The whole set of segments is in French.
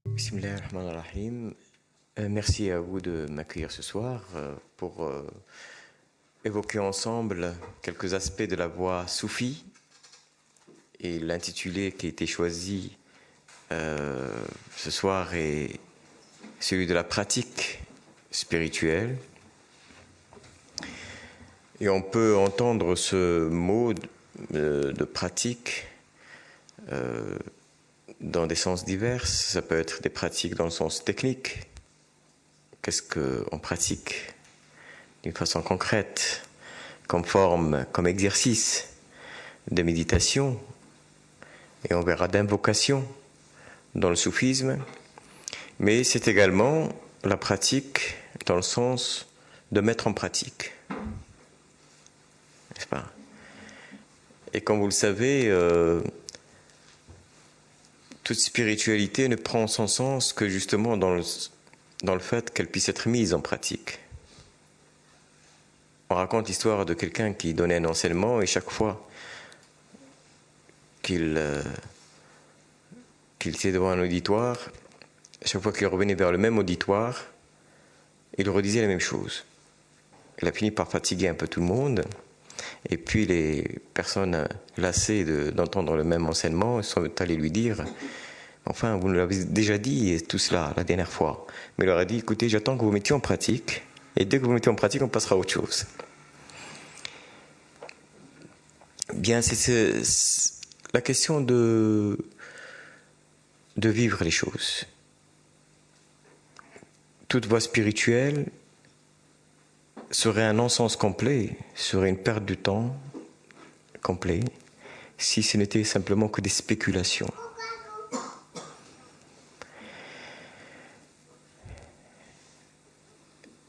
Bismillahirrahmanirrahim. Merci à vous de m'accueillir ce soir pour évoquer ensemble quelques aspects de la voie soufie. Et l'intitulé qui a été choisi ce soir est celui de la pratique spirituelle. Et on peut entendre ce mot de pratique dans des sens divers. Ça peut être des pratiques dans le sens technique. Qu'est-ce qu'on pratique d'une façon concrète, comme forme, comme exercice de méditation, et on verra d'invocation dans le soufisme, mais c'est également la pratique dans le sens de mettre en pratique, n'est-ce pas? Et comme vous le savez, toute spiritualité ne prend son sens que justement dans le fait qu'elle puisse être mise en pratique. On raconte l'histoire de quelqu'un qui donnait un enseignement et chaque fois qu'il était devant un auditoire, chaque fois qu'il revenait vers le même auditoire, il redisait la même chose. Il a fini par fatiguer un peu tout le monde, et puis les personnes lassées d'entendre le même enseignement sont allées lui dire « Enfin, vous nous l'avez déjà dit tout cela la dernière fois. » Mais il leur a dit « Écoutez, j'attends que vous mettiez en pratique, et dès que vous mettez en pratique, on passera à autre chose. » Bien, c'est la question de vivre les choses. Toute voie spirituelle serait un non-sens complet, serait une perte de temps complet, si ce n'était simplement que des spéculations.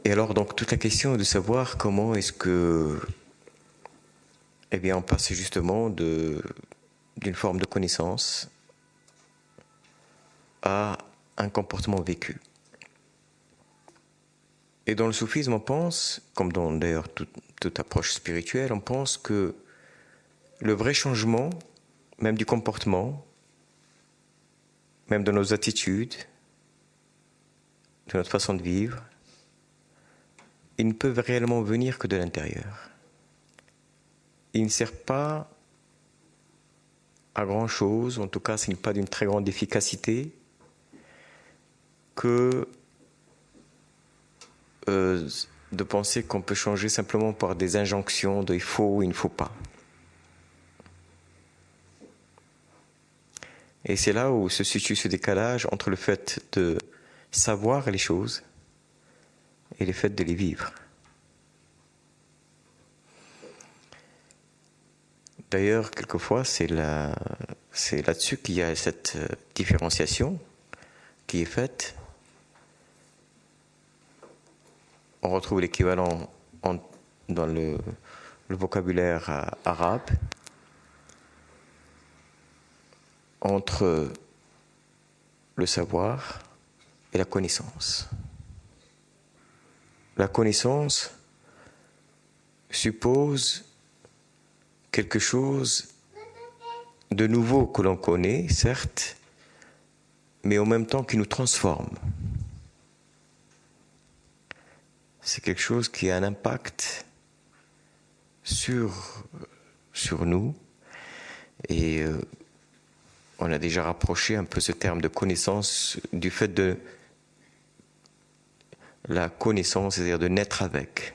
Et alors, donc, toute la question est de savoir comment est-ce que, eh bien, on passe justement d'une forme de connaissance à un comportement vécu. Et dans le soufisme, on pense, comme dans d'ailleurs toute approche spirituelle, on pense que le vrai changement, même du comportement, même de nos attitudes, de notre façon de vivre, ils ne peuvent réellement venir que de l'intérieur. Il ne sert pas à grand chose, en tout cas ce n'est pas d'une très grande efficacité, que de penser qu'on peut changer simplement par des injonctions de il faut ou il ne faut pas. Et c'est là où se situe ce décalage entre le fait de savoir les choses et le fait de les vivre. D'ailleurs, quelquefois, c'est là-dessus qu'il y a cette différenciation qui est faite. On retrouve l'équivalent dans le vocabulaire arabe entre le savoir et la connaissance. La connaissance suppose quelque chose de nouveau que l'on connaît, certes, mais en même temps qui nous transforme. C'est quelque chose qui a un impact sur nous, et on a déjà rapproché un peu ce terme de connaissance du fait de la connaissance, c'est-à-dire de naître avec.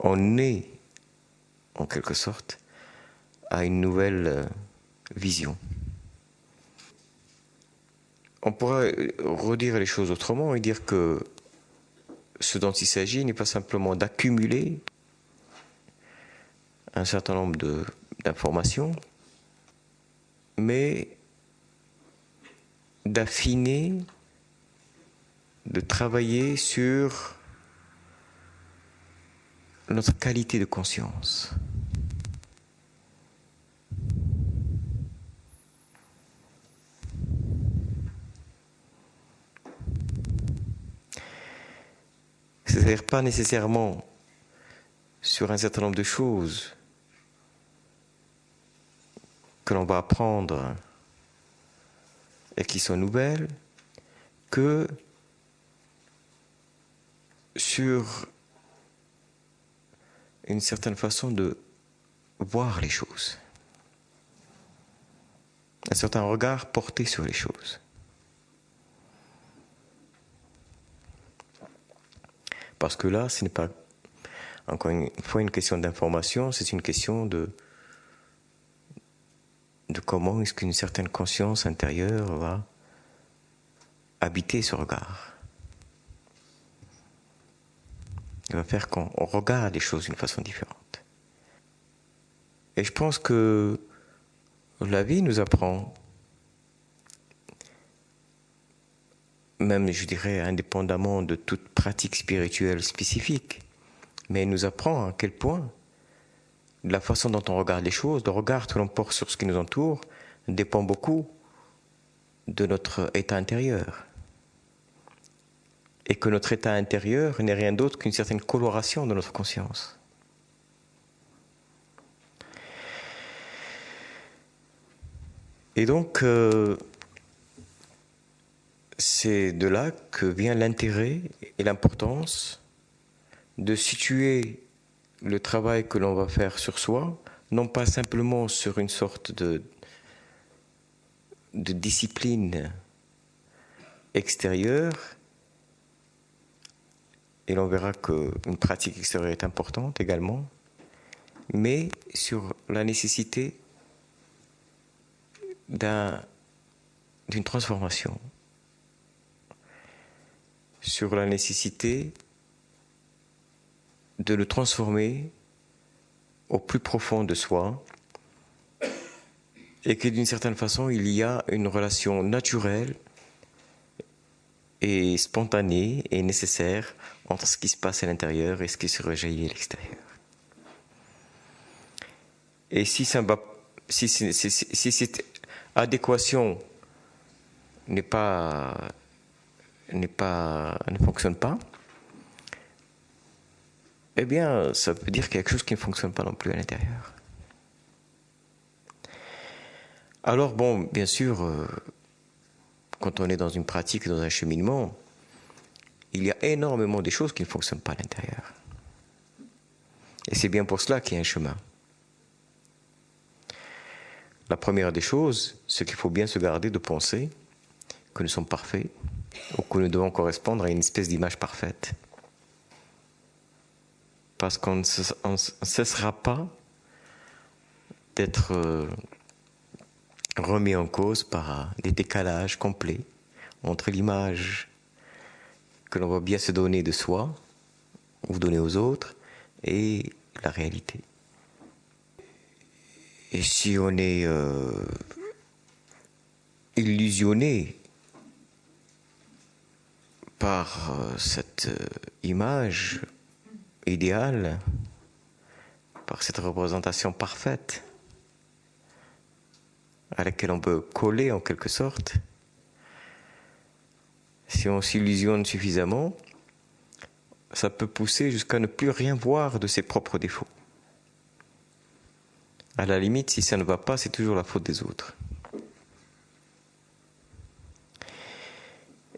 On est, en quelque sorte, à une nouvelle vision. On pourrait redire les choses autrement et dire que ce dont il s'agit n'est pas simplement d'accumuler un certain nombre d'informations, mais d'affiner, de travailler sur notre qualité de conscience. c'est-à-dire pas nécessairement sur un certain nombre de choses que l'on va apprendre et qui sont nouvelles, que sur une certaine façon de voir les choses, un certain regard porté sur les choses. Parce que là, ce n'est pas, encore une fois, une question d'information, c'est une question de comment est-ce qu'une certaine conscience intérieure va habiter ce regard. Il va faire qu'on regarde les choses d'une façon différente. Et je pense que la vie nous apprend, même je dirais indépendamment de toute pratique spirituelle spécifique, mais elle nous apprend à quel point la façon dont on regarde les choses, le regard que l'on porte sur ce qui nous entoure, dépend beaucoup de notre état intérieur. Et que notre état intérieur n'est rien d'autre qu'une certaine coloration de notre conscience. Et donc, c'est de là que vient l'intérêt et l'importance de situer le travail que l'on va faire sur soi, non pas simplement sur une sorte de discipline extérieure, et l'on verra qu'une pratique extérieure est importante également, mais sur la nécessité d'une transformation, sur la nécessité de le transformer au plus profond de soi, et que d'une certaine façon, il y a une relation naturelle et spontanée et nécessaire entre ce qui se passe à l'intérieur et ce qui se rejaillit à l'extérieur. Et si cette adéquation ne fonctionne pas, eh bien, ça veut dire qu'il y a quelque chose qui ne fonctionne pas non plus à l'intérieur. Alors, bon, bien sûr, quand on est dans une pratique, dans un cheminement, il y a énormément de choses qui ne fonctionnent pas à l'intérieur. Et c'est bien pour cela qu'il y a un chemin. La première des choses, c'est qu'il faut bien se garder de penser que nous sommes parfaits ou que nous devons correspondre à une espèce d'image parfaite. Parce qu'on ne cessera pas d'être remis en cause par des décalages complets entre l'image que l'on va bien se donner de soi ou donner aux autres et la réalité. Et si on est illusionné par cette image idéale, par cette représentation parfaite à laquelle on peut coller en quelque sorte, si on s'illusionne suffisamment, ça peut pousser jusqu'à ne plus rien voir de ses propres défauts. À la limite, si ça ne va pas, c'est toujours la faute des autres.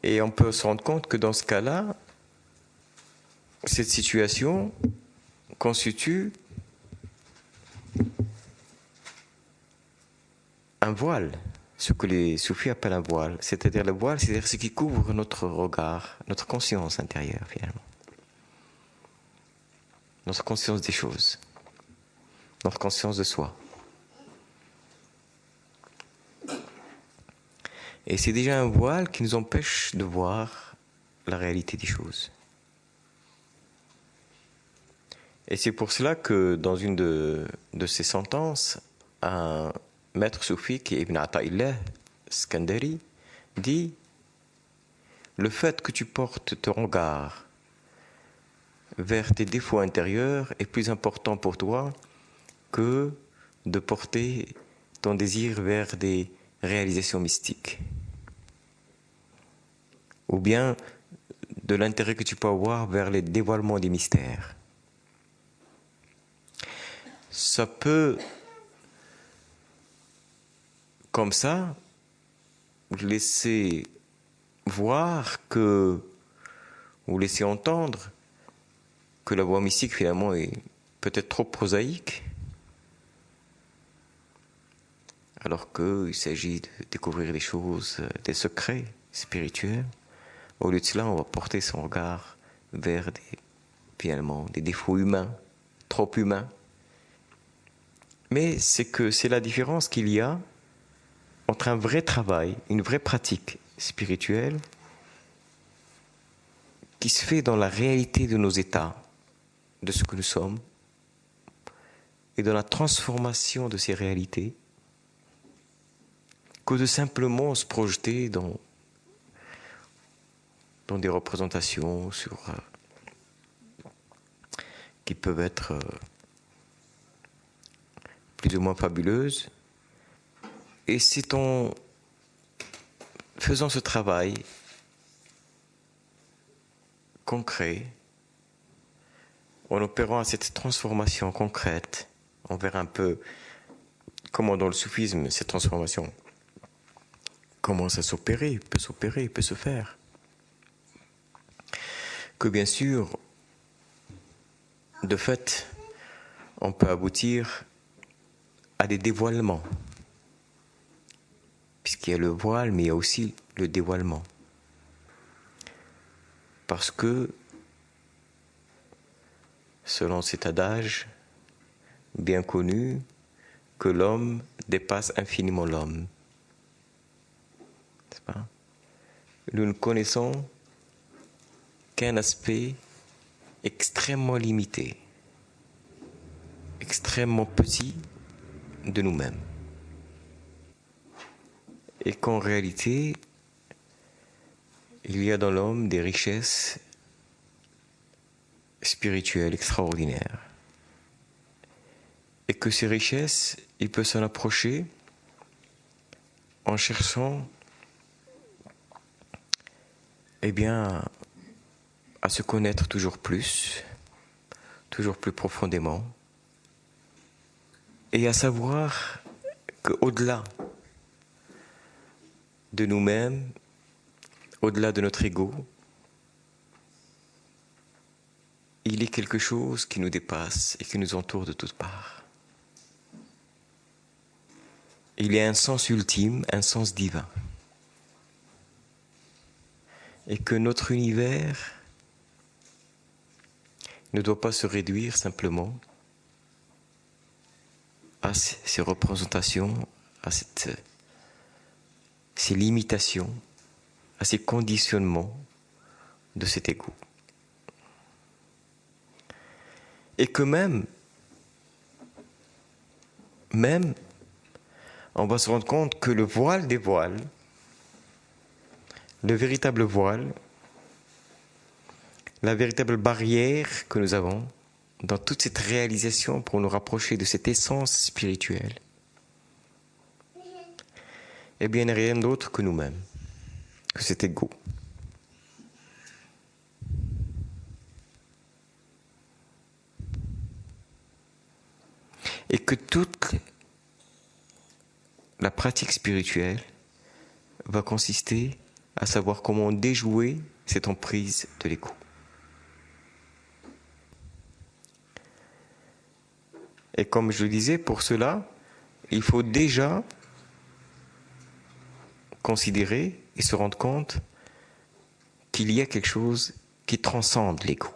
Et on peut se rendre compte que dans ce cas-là, cette situation constitue un voile, ce que les soufis appellent un voile. C'est-à-dire le voile, c'est-à-dire ce qui couvre notre regard, notre conscience intérieure finalement. Notre conscience des choses, notre conscience de soi. Et c'est déjà un voile qui nous empêche de voir la réalité des choses. Et c'est pour cela que dans une de ces sentences, un maître soufi qui est Ibn Ata'illah Skandari dit: le fait que tu portes ton regard vers tes défauts intérieurs est plus important pour toi que de porter ton désir vers des réalisations mystiques, ou bien de l'intérêt que tu peux avoir vers les dévoilements des mystères. Ça peut, comme ça, laisser voir que, ou laisser entendre que la voie mystique finalement est peut-être trop prosaïque, alors qu'il s'agit de découvrir des choses, des secrets spirituels. Au lieu de cela, on va porter son regard vers finalement, des défauts humains, trop humains. Mais c'est la différence qu'il y a entre un vrai travail, une vraie pratique spirituelle qui se fait dans la réalité de nos états, de ce que nous sommes, et dans la transformation de ces réalités, que de simplement se projeter dans des représentations qui peuvent être plus ou moins fabuleuses. Et c'est en faisant ce travail concret, en opérant cette transformation concrète, on verra un peu comment dans le soufisme cette transformation commence à s'opérer, peut se faire. Que bien sûr, de fait, on peut aboutir à des dévoilements. Puisqu'il y a le voile, mais il y a aussi le dévoilement. Parce que, selon cet adage bien connu, que l'homme dépasse infiniment l'homme. N'est-ce pas ? Nous ne connaissons qu'un aspect extrêmement limité, extrêmement petit de nous-mêmes. Et qu'en réalité, il y a dans l'homme des richesses spirituelles extraordinaires. Et que ces richesses, il peut s'en approcher en cherchant, à se connaître toujours plus profondément, et à savoir qu'au-delà de nous-mêmes, au-delà de notre ego, il est quelque chose qui nous dépasse et qui nous entoure de toutes parts. Il y a un sens ultime, un sens divin. Et que notre univers ne doit pas se réduire simplement à ces représentations, à ces limitations, à ces conditionnements de cet ego. Et que même, on va se rendre compte que le voile des voiles, le véritable voile, la véritable barrière que nous avons dans toute cette réalisation pour nous rapprocher de cette essence spirituelle, eh bien, n'est rien d'autre que nous-mêmes, que cet ego. Et que toute la pratique spirituelle va consister à savoir comment déjouer cette emprise de l'ego. Et comme je le disais, pour cela, il faut déjà considérer et se rendre compte qu'il y a quelque chose qui transcende l'ego.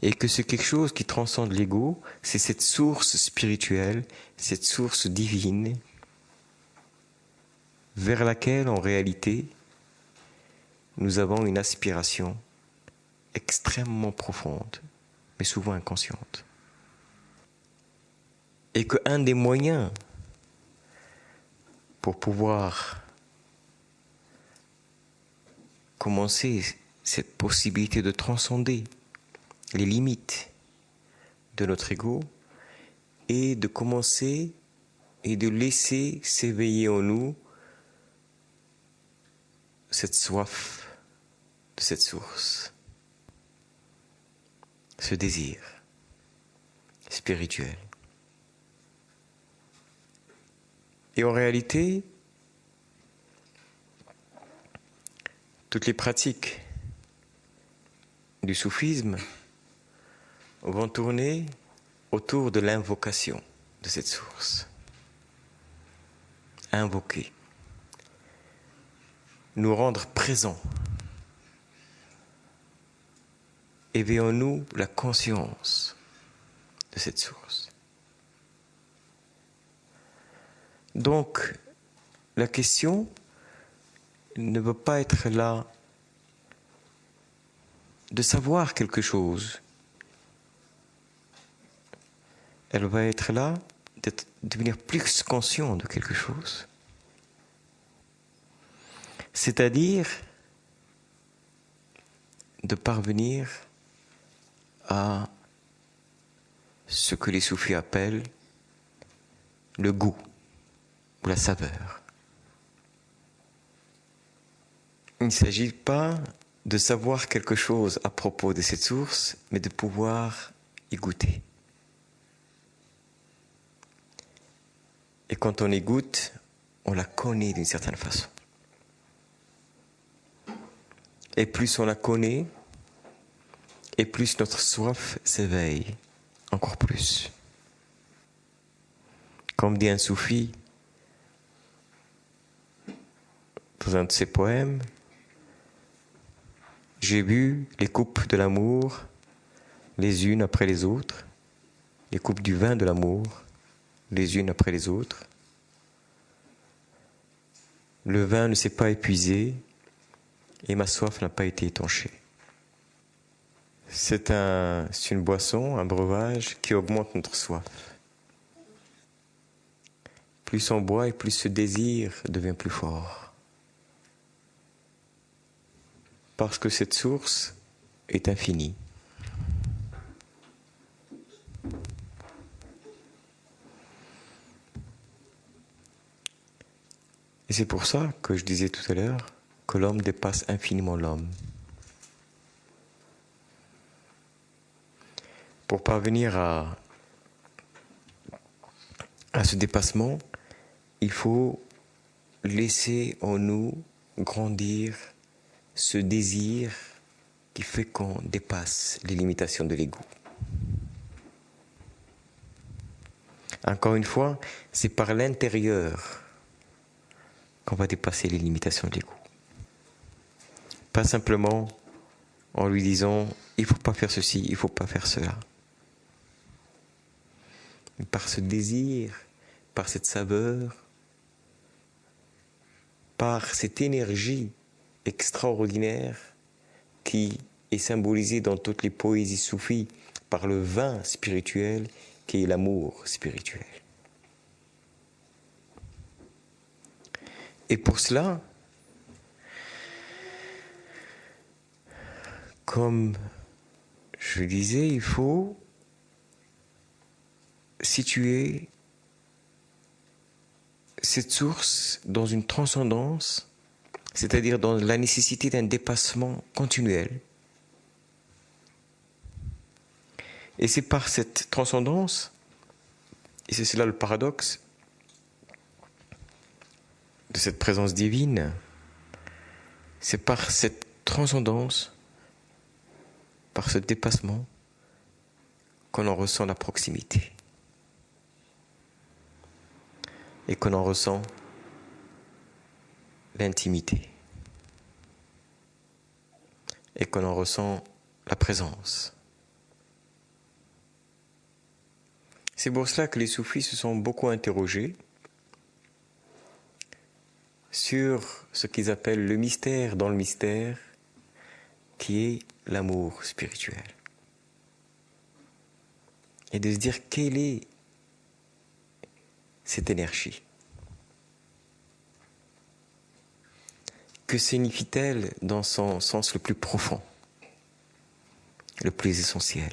Et que ce quelque chose qui transcende l'ego, c'est cette source spirituelle, cette source divine, vers laquelle, en réalité, nous avons une aspiration extrêmement profonde, mais souvent inconsciente. Et qu'un des moyens pour pouvoir commencer cette possibilité de transcender les limites de notre ego est de commencer et de laisser s'éveiller en nous cette soif de cette source, ce désir spirituel. Et en réalité, toutes les pratiques du soufisme vont tourner autour de l'invocation de cette source. Invoquer. Nous rendre présents. Éveillons-nous la conscience de cette source. Donc, la question ne veut pas être là de savoir quelque chose. Elle va être là de devenir plus conscient de quelque chose. C'est-à-dire de parvenir à ce que les soufis appellent le goût ou la saveur. Il ne s'agit pas de savoir quelque chose à propos de cette source, mais de pouvoir y goûter. Et quand on y goûte, on la connaît d'une certaine façon. Et plus on la connaît, et plus notre soif s'éveille, encore plus. Comme dit un soufi dans un de ses poèmes, « J'ai bu les coupes de l'amour, les unes après les autres, les coupes du vin de l'amour, les unes après les autres. Le vin ne s'est pas épuisé et ma soif n'a pas été étanchée. » C'est une boisson, un breuvage qui augmente notre soif. Plus on boit et plus ce désir devient plus fort. Parce que cette source est infinie. Et c'est pour ça que je disais tout à l'heure que l'homme dépasse infiniment l'homme. Pour parvenir à ce dépassement, il faut laisser en nous grandir ce désir qui fait qu'on dépasse les limitations de l'ego. Encore une fois, c'est par l'intérieur qu'on va dépasser les limitations de l'ego. Pas simplement en lui disant « il ne faut pas faire ceci, il ne faut pas faire cela ». Mais par ce désir, par cette saveur, par cette énergie extraordinaire qui est symbolisée dans toutes les poésies soufis par le vin spirituel qui est l'amour spirituel. Et pour cela, comme je disais, il faut situer cette source dans une transcendance, c'est-à-dire dans la nécessité d'un dépassement continuel. Et c'est par cette transcendance, et c'est cela le paradoxe de cette présence divine, c'est par cette transcendance, par ce dépassement, qu'on en ressent la proximité. Et qu'on en ressent l'intimité. Et qu'on en ressent la présence. C'est pour cela que les soufis se sont beaucoup interrogés sur ce qu'ils appellent le mystère dans le mystère, qui est l'amour spirituel. Et de se dire quelle est cette énergie. Que signifie-t-elle dans son sens le plus profond, le plus essentiel?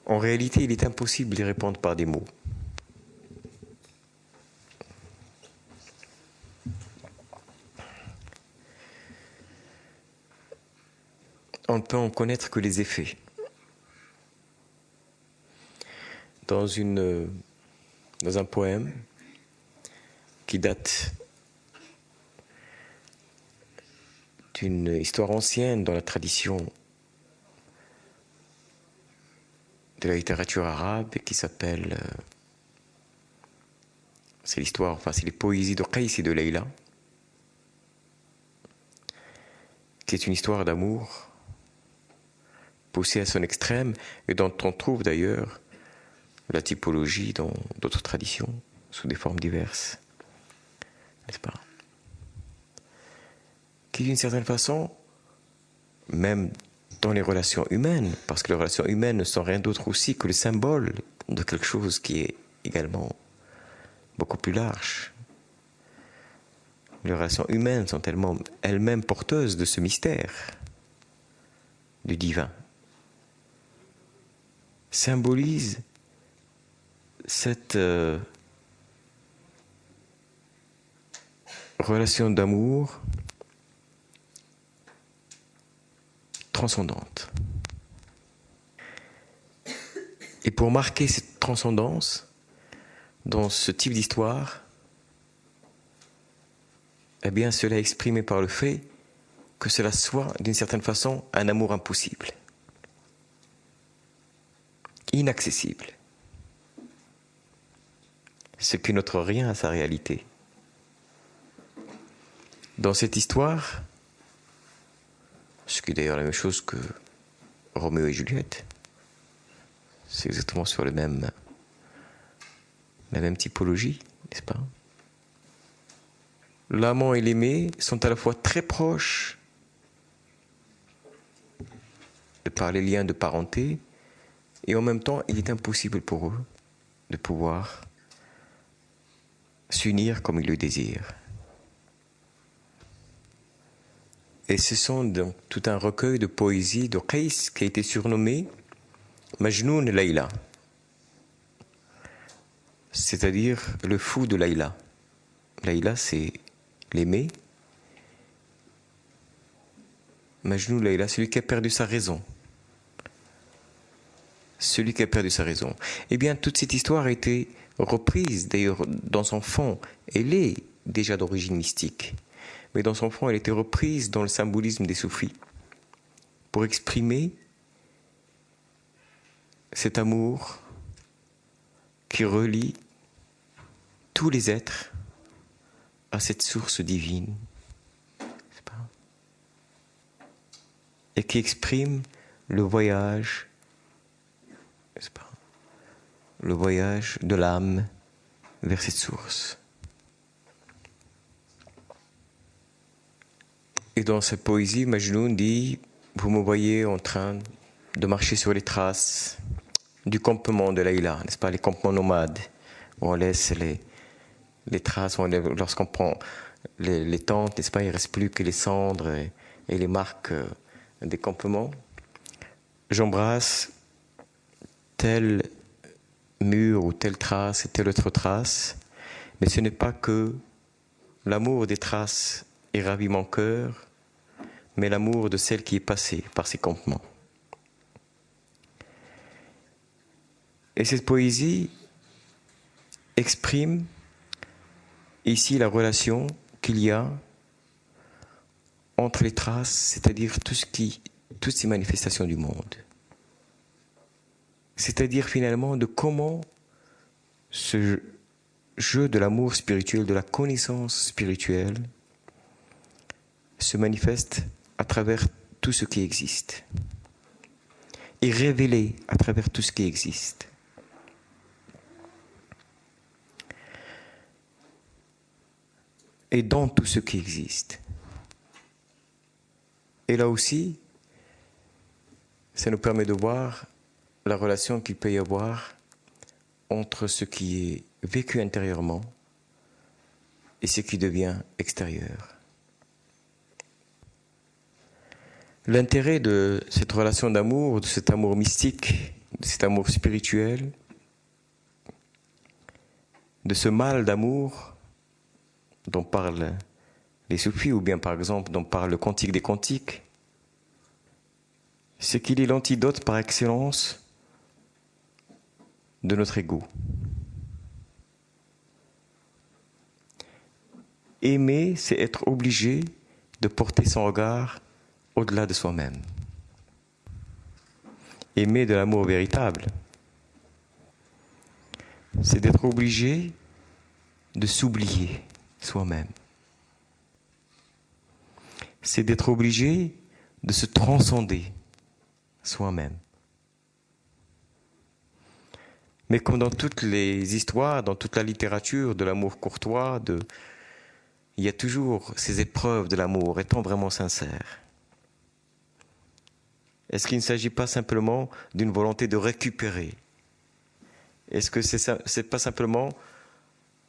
En réalité, il est impossible d'y répondre par des mots. on ne peut en connaître que les effets. Dans un poème qui date d'une histoire ancienne dans la tradition de la littérature arabe et qui s'appelle, c'est les poésies de Qais et de Layla, qui est une histoire d'amour poussée à son extrême et dont on trouve d'ailleurs la typologie dans d'autres traditions sous des formes diverses, n'est-ce pas? Qui d'une certaine façon, même dans les relations humaines, parce que les relations humaines ne sont rien d'autre aussi que le symbole de quelque chose qui est également beaucoup plus large. Les relations humaines sont elles-mêmes porteuses de ce mystère du divin. Symbolisent cette relation d'amour transcendante. Et pour marquer cette transcendance dans ce type d'histoire, eh bien cela est exprimé par le fait que cela soit d'une certaine façon un amour impossible, inaccessible, ce qui n'ôte rien à sa réalité. Dans cette histoire, ce qui est d'ailleurs la même chose que Roméo et Juliette, c'est exactement sur la même typologie, n'est-ce pas? L'amant et l'aimé sont à la fois très proches de par les liens de parenté, et en même temps, il est impossible pour eux de pouvoir s'unir comme ils le désirent. Et ce sont donc tout un recueil de poésie de Qais qui a été surnommé Majnoun Layla, c'est-à-dire le fou de Layla. Layla, c'est l'aimé. Majnoun Layla, celui qui a perdu sa raison. Celui qui a perdu sa raison. Eh bien, toute cette histoire a été reprise, d'ailleurs, dans son fond. Elle est déjà d'origine mystique. Mais dans son fond, elle a été reprise dans le symbolisme des soufis pour exprimer cet amour qui relie tous les êtres à cette source divine, n'est-ce pas? Et qui exprime le voyage, n'est-ce pas? Le voyage de l'âme vers cette source. Et dans cette poésie, Majnoun dit « Vous me voyez en train de marcher sur les traces du campement de Layla, n'est-ce pas, les campements nomades, où on laisse les traces, lorsqu'on prend les tentes, n'est-ce pas, il ne reste plus que les cendres et les marques des campements. J'embrasse tel mur ou telle trace et telle autre trace, mais ce n'est pas que l'amour des traces ait ravi mon cœur, mais l'amour de celle qui est passée par ces campements. » Et cette poésie exprime ici la relation qu'il y a entre les traces, c'est-à-dire toutes ces manifestations du monde. C'est-à-dire finalement de comment ce jeu de l'amour spirituel, de la connaissance spirituelle, se manifeste à travers tout ce qui existe et révélé à travers tout ce qui existe. Et dans tout ce qui existe. Et là aussi, ça nous permet de voir la relation qu'il peut y avoir entre ce qui est vécu intérieurement et ce qui devient extérieur. L'intérêt de cette relation d'amour, de cet amour mystique, de cet amour spirituel, de ce mal d'amour dont parlent les soufis, ou bien par exemple dont parle le Cantique des Cantiques, c'est qu'il est l'antidote par excellence de notre ego. Aimer, c'est être obligé de porter son regard au-delà de soi-même. Aimer de l'amour véritable, c'est d'être obligé de s'oublier soi-même. C'est d'être obligé de se transcender soi-même. Mais comme dans toutes les histoires, dans toute la littérature de l'amour courtois, il y a toujours ces épreuves de l'amour. Est-on vraiment sincère? Est-ce qu'il ne s'agit pas simplement d'une volonté de récupérer? Est-ce que c'est pas simplement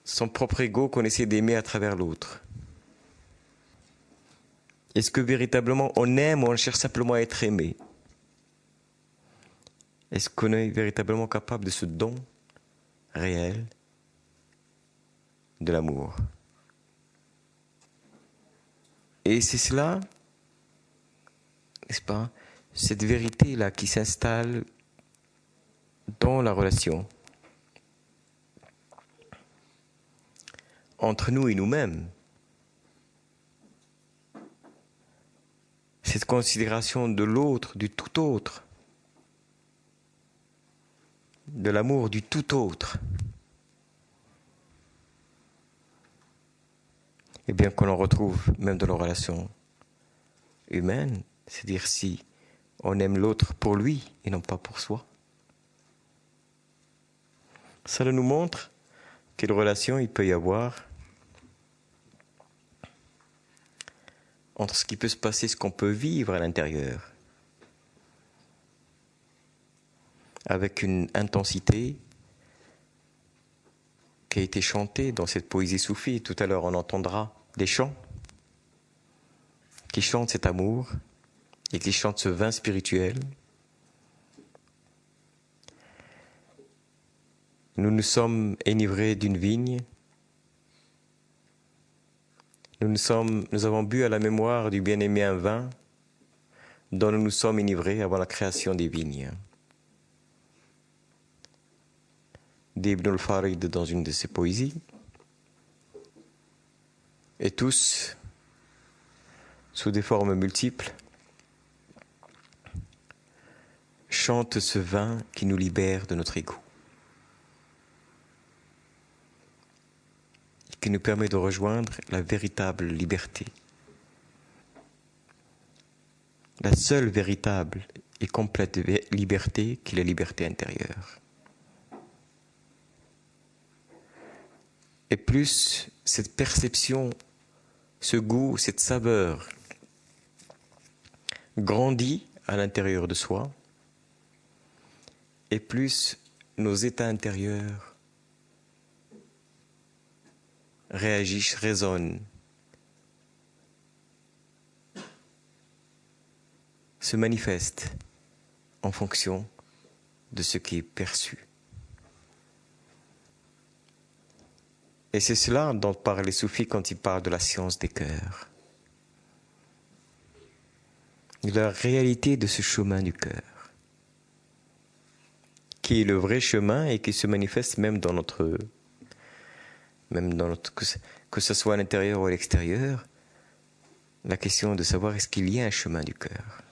son propre ego qu'on essaie d'aimer à travers l'autre? Est-ce que véritablement on aime ou on cherche simplement à être aimé? Est-ce qu'on est véritablement capable de ce don réel de l'amour? Et c'est cela, n'est-ce pas, cette vérité-là qui s'installe dans la relation entre nous et nous-mêmes. Cette considération de l'autre, du tout autre, de l'amour du tout autre. Et bien qu'on en retrouve même dans nos relations humaines, c'est-à-dire si on aime l'autre pour lui et non pas pour soi. Ça nous montre quelle relation il peut y avoir entre ce qui peut se passer, ce qu'on peut vivre à l'intérieur, avec une intensité qui a été chantée dans cette poésie soufie. Tout à l'heure, on entendra des chants qui chantent cet amour et qui chantent ce vin spirituel. Nous nous sommes enivrés d'une vigne. Nous avons bu à la mémoire du bien-aimé un vin dont nous nous sommes enivrés avant la création des vignes. D'Ibn al-Farid dans une de ses poésies. Et tous, sous des formes multiples, chantent ce vin qui nous libère de notre ego, qui nous permet de rejoindre la véritable liberté. La seule véritable et complète liberté qui est la liberté intérieure. Et plus cette perception, ce goût, cette saveur grandit à l'intérieur de soi, et plus nos états intérieurs réagissent, résonnent, se manifestent en fonction de ce qui est perçu. Et c'est cela dont parlent les soufis quand ils parlent de la science des cœurs. La réalité de ce chemin du cœur, qui est le vrai chemin et qui se manifeste même dans notre que ce soit à l'intérieur ou à l'extérieur, la question de savoir est-ce qu'il y a un chemin du cœur.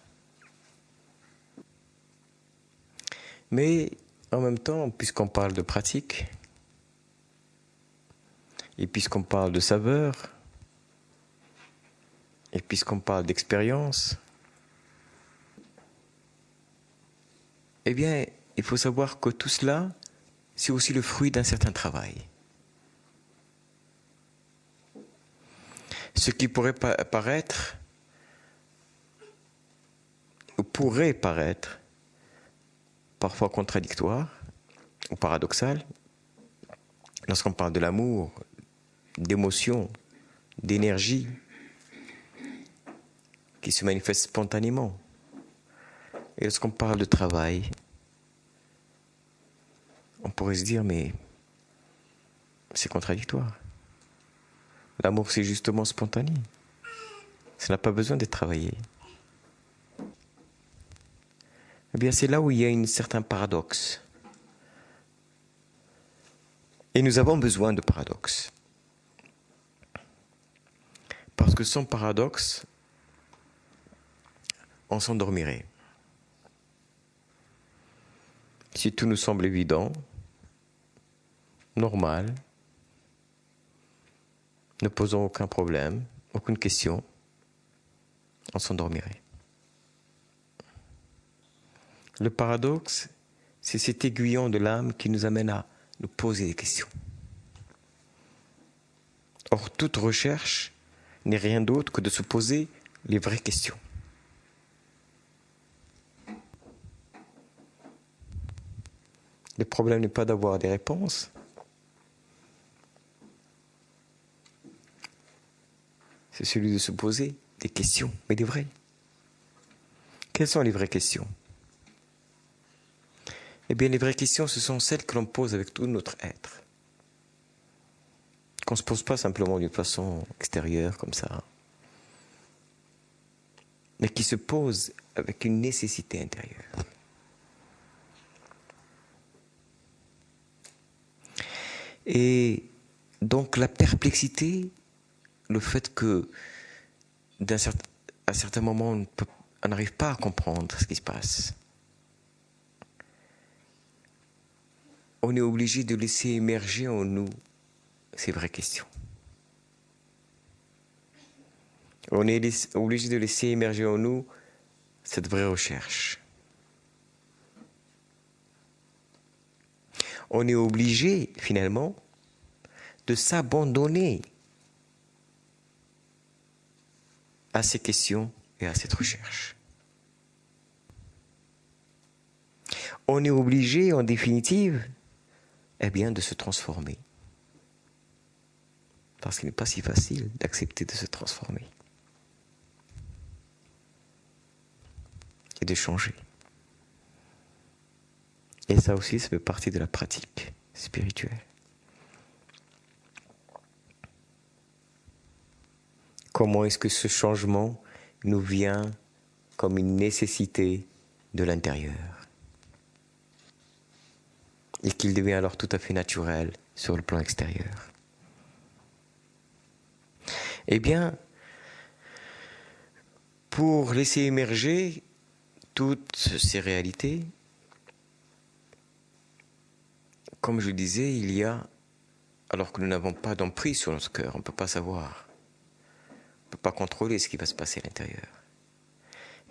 Mais en même temps, puisqu'on parle de pratique, et puisqu'on parle de saveur, et puisqu'on parle d'expérience, eh bien, il faut savoir que tout cela, c'est aussi le fruit d'un certain travail. Ce qui pourrait paraître, ou pourrait paraître, parfois contradictoire ou paradoxal, lorsqu'on parle de l'amour, d'émotion, d'énergie, qui se manifeste spontanément. Et lorsqu'on parle de travail, on pourrait se dire, mais c'est contradictoire. L'amour, c'est justement spontané. Ça n'a pas besoin d'être travaillé. Eh bien, c'est là où il y a un certain paradoxe. Et nous avons besoin de paradoxe. Parce que sans paradoxe, on s'endormirait. Si tout nous semble évident, normal, ne posant aucun problème, aucune question, on s'endormirait. Le paradoxe, c'est cet aiguillon de l'âme qui nous amène à nous poser des questions. Or, toute recherche n'est rien d'autre que de se poser les vraies questions. Le problème n'est pas d'avoir des réponses. C'est celui de se poser des questions, mais des vraies. Quelles sont les vraies questions? Eh bien, les vraies questions, ce sont celles que l'on pose avec tout notre être. Qu'on ne se pose pas simplement d'une façon extérieure, comme ça. Mais qui se posent avec une nécessité intérieure. Et donc, la perplexité, le fait que, à certains moments, on n'arrive pas à comprendre ce qui se passe. On est obligé de laisser émerger en nous ces vraies questions. On est obligé de laisser émerger en nous cette vraie recherche. On est obligé, finalement, de s'abandonner à ces questions et à cette recherche. On est obligé, en définitive, eh bien, de se transformer. Parce qu'il n'est pas si facile d'accepter de se transformer. Et de changer. Et ça aussi, ça fait partie de la pratique spirituelle. Comment est-ce que ce changement nous vient comme une nécessité de l'intérieur? Et qu'il devient alors tout à fait naturel sur le plan extérieur. Eh bien, pour laisser émerger toutes ces réalités, comme je le disais, il y a, alors que nous n'avons pas d'emprise sur notre cœur, on ne peut pas savoir, on ne peut pas contrôler ce qui va se passer à l'intérieur.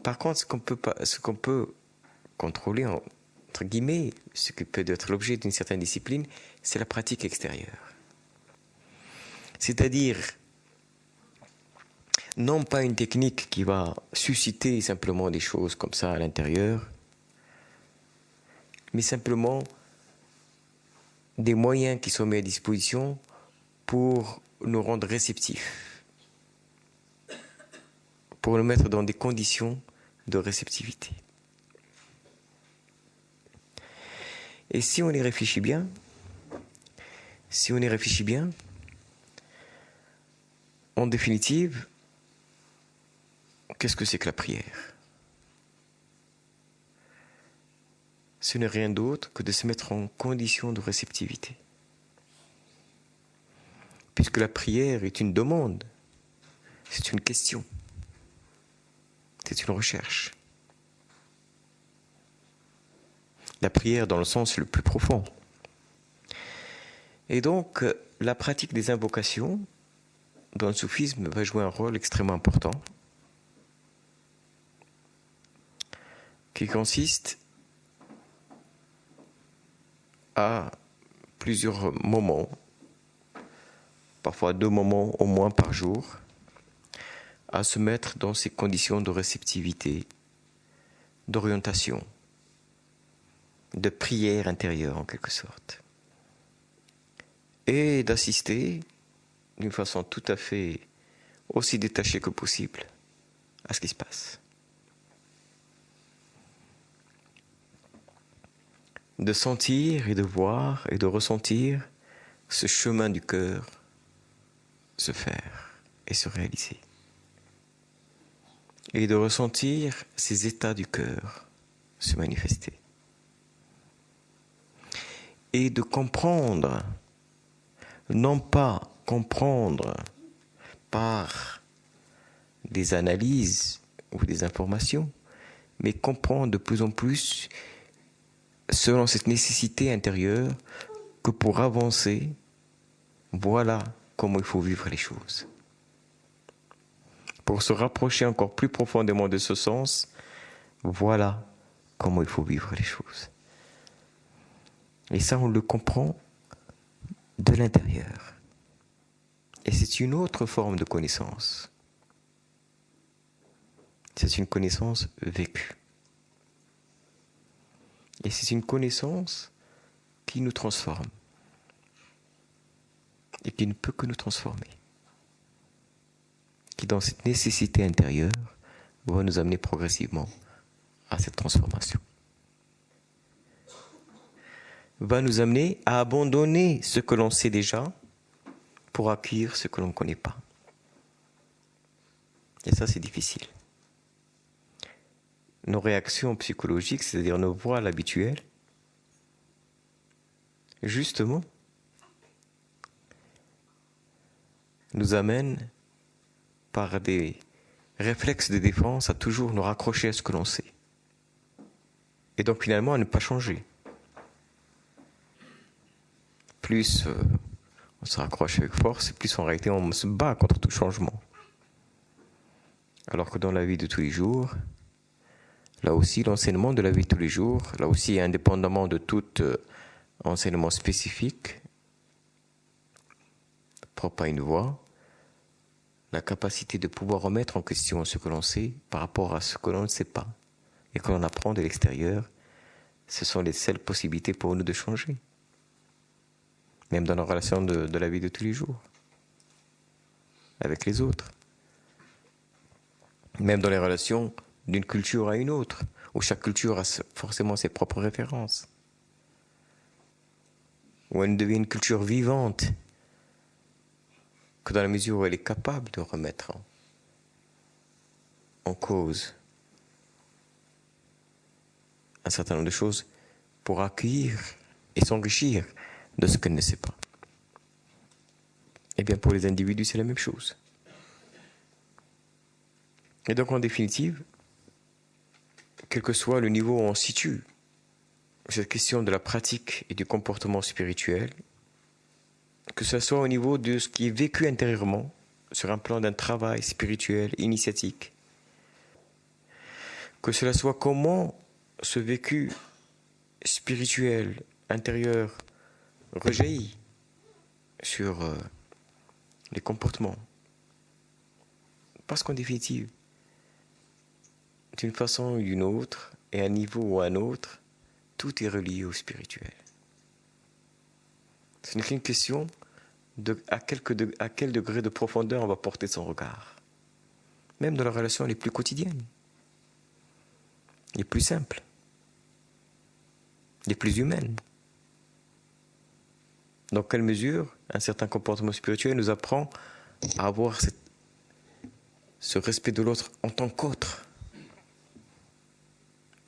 Par contre, ce qu'on peut contrôler, entre guillemets, ce qui peut être l'objet d'une certaine discipline, c'est la pratique extérieure. C'est-à-dire, non pas une technique qui va susciter simplement des choses comme ça à l'intérieur, mais simplement des moyens qui sont mis à disposition pour nous rendre réceptifs, pour nous mettre dans des conditions de réceptivité. Et si on y réfléchit bien, en définitive, qu'est-ce que c'est que la prière? Ce n'est rien d'autre que de se mettre en condition de réceptivité. Puisque la prière est une demande, c'est une question, c'est une recherche. La prière dans le sens le plus profond. Et donc, la pratique des invocations dans le soufisme va jouer un rôle extrêmement important, qui consiste à plusieurs moments, parfois 2 moments au moins par jour, à se mettre dans ces conditions de réceptivité, d'orientation, de prière intérieure en quelque sorte. Et d'assister d'une façon tout à fait aussi détachée que possible à ce qui se passe. De sentir et de voir et de ressentir ce chemin du cœur se faire et se réaliser. Et de ressentir ces états du cœur se manifester. Et de comprendre, non pas comprendre par des analyses ou des informations, mais comprendre de plus en plus selon cette nécessité intérieure que pour avancer, voilà comment il faut vivre les choses. Pour se rapprocher encore plus profondément de ce sens, voilà comment il faut vivre les choses. Et ça, on le comprend de l'intérieur. Et c'est une autre forme de connaissance. C'est une connaissance vécue. Et c'est une connaissance qui nous transforme. Et qui ne peut que nous transformer. Qui, dans cette nécessité intérieure, va nous amener progressivement à cette transformation. Va nous amener à abandonner ce que l'on sait déjà pour acquérir ce que l'on ne connaît pas. Et ça, c'est difficile. Nos réactions psychologiques, c'est-à-dire nos voiles habituelles, justement, nous amènent par des réflexes de défense à toujours nous raccrocher à ce que l'on sait. Et donc finalement à ne pas changer. Plus on se raccroche avec force, plus en réalité on se bat contre tout changement. Alors que dans la vie de tous les jours, là aussi l'enseignement de la vie de tous les jours, là aussi indépendamment de tout enseignement spécifique, propre à une voie, la capacité de pouvoir remettre en question ce que l'on sait par rapport à ce que l'on ne sait pas et que l'on apprend de l'extérieur, ce sont les seules possibilités pour nous de changer. Même dans nos relations de la vie de tous les jours, avec les autres. Même dans les relations d'une culture à une autre, où chaque culture a forcément ses propres références. Où elle devient une culture vivante, que dans la mesure où elle est capable de remettre en cause un certain nombre de choses pour accueillir et s'enrichir de ce qu'elle ne sait pas. Et bien pour les individus, c'est la même chose. Et donc en définitive, quel que soit le niveau où on se situe, cette question de la pratique et du comportement spirituel, que ce soit au niveau de ce qui est vécu intérieurement, sur un plan d'un travail spirituel, initiatique, que cela soit comment ce vécu spirituel, intérieur, rejaillit sur les comportements. Parce qu'en définitive, d'une façon ou d'une autre, et à un niveau ou à un autre, tout est relié au spirituel. Ce n'est qu'une question de à quel degré de profondeur on va porter son regard. Même dans les relations les plus quotidiennes, les plus simples, les plus humaines. Dans quelle mesure un certain comportement spirituel nous apprend à avoir ce respect de l'autre en tant qu'autre.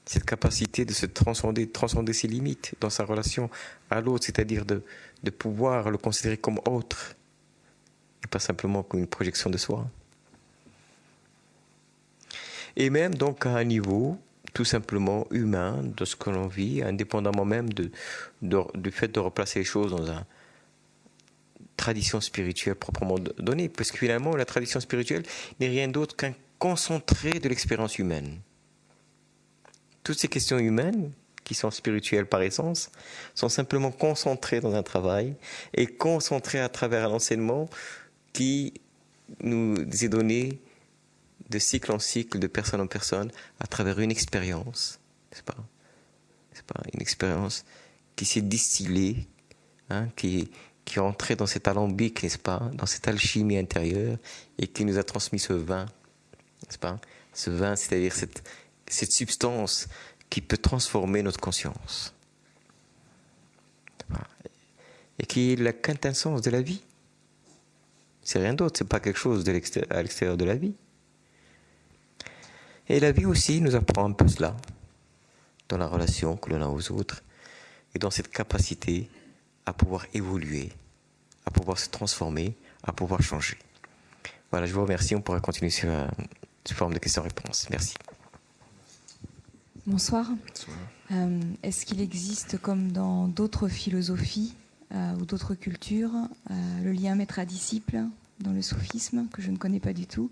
Cette capacité de se transcender ses limites dans sa relation à l'autre, c'est-à-dire de pouvoir le considérer comme autre, et pas simplement comme une projection de soi. Et même donc à un niveau tout simplement humain de ce que l'on vit, indépendamment même du fait de replacer les choses dans une tradition spirituelle proprement donnée, parce que finalement la tradition spirituelle n'est rien d'autre qu'un concentré de l'expérience humaine. Toutes ces questions humaines, qui sont spirituelles par essence, sont simplement concentrées dans un travail et concentrées à travers un enseignement qui nous est donné de cycle en cycle, de personne en personne, à travers une expérience, n'est-ce pas? Une expérience qui s'est distillée, qui est entrée dans cet alambic, n'est-ce pas? Dans cette alchimie intérieure et qui nous a transmis ce vin, n'est-ce pas? Ce vin, c'est-à-dire cette substance qui peut transformer notre conscience. Et qui est la quintessence de la vie. C'est rien d'autre, c'est pas quelque chose à l'extérieur de la vie. Et la vie aussi nous apprend un peu cela. dans la relation que l'on a aux autres et dans cette capacité à pouvoir évoluer, à pouvoir se transformer, à pouvoir changer. Voilà, je vous remercie. On pourra continuer sur une forme de questions-réponses. Merci. Bonsoir. Bonsoir. Est-ce qu'il existe, comme dans d'autres philosophies ou d'autres cultures, le lien maître à disciple dans le soufisme, que je ne connais pas du tout?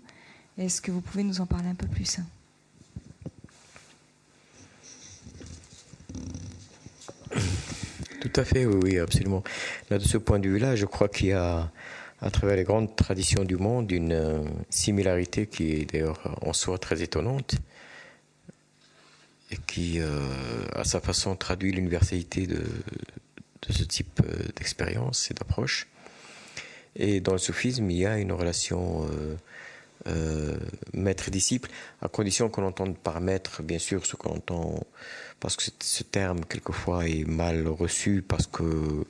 Est-ce que vous pouvez nous en parler un peu plus? Tout à fait, oui, oui, absolument. Là, de ce point de vue-là, je crois qu'il y a, à travers les grandes traditions du monde, une similarité qui est d'ailleurs en soi très étonnante et qui, à sa façon, traduit l'universalité de ce type d'expérience et d'approche. Et dans le soufisme, il y a une relation maître-disciple, à condition qu'on entende par maître, bien sûr, ce qu'on entend, parce que ce terme, quelquefois, est mal reçu, parce que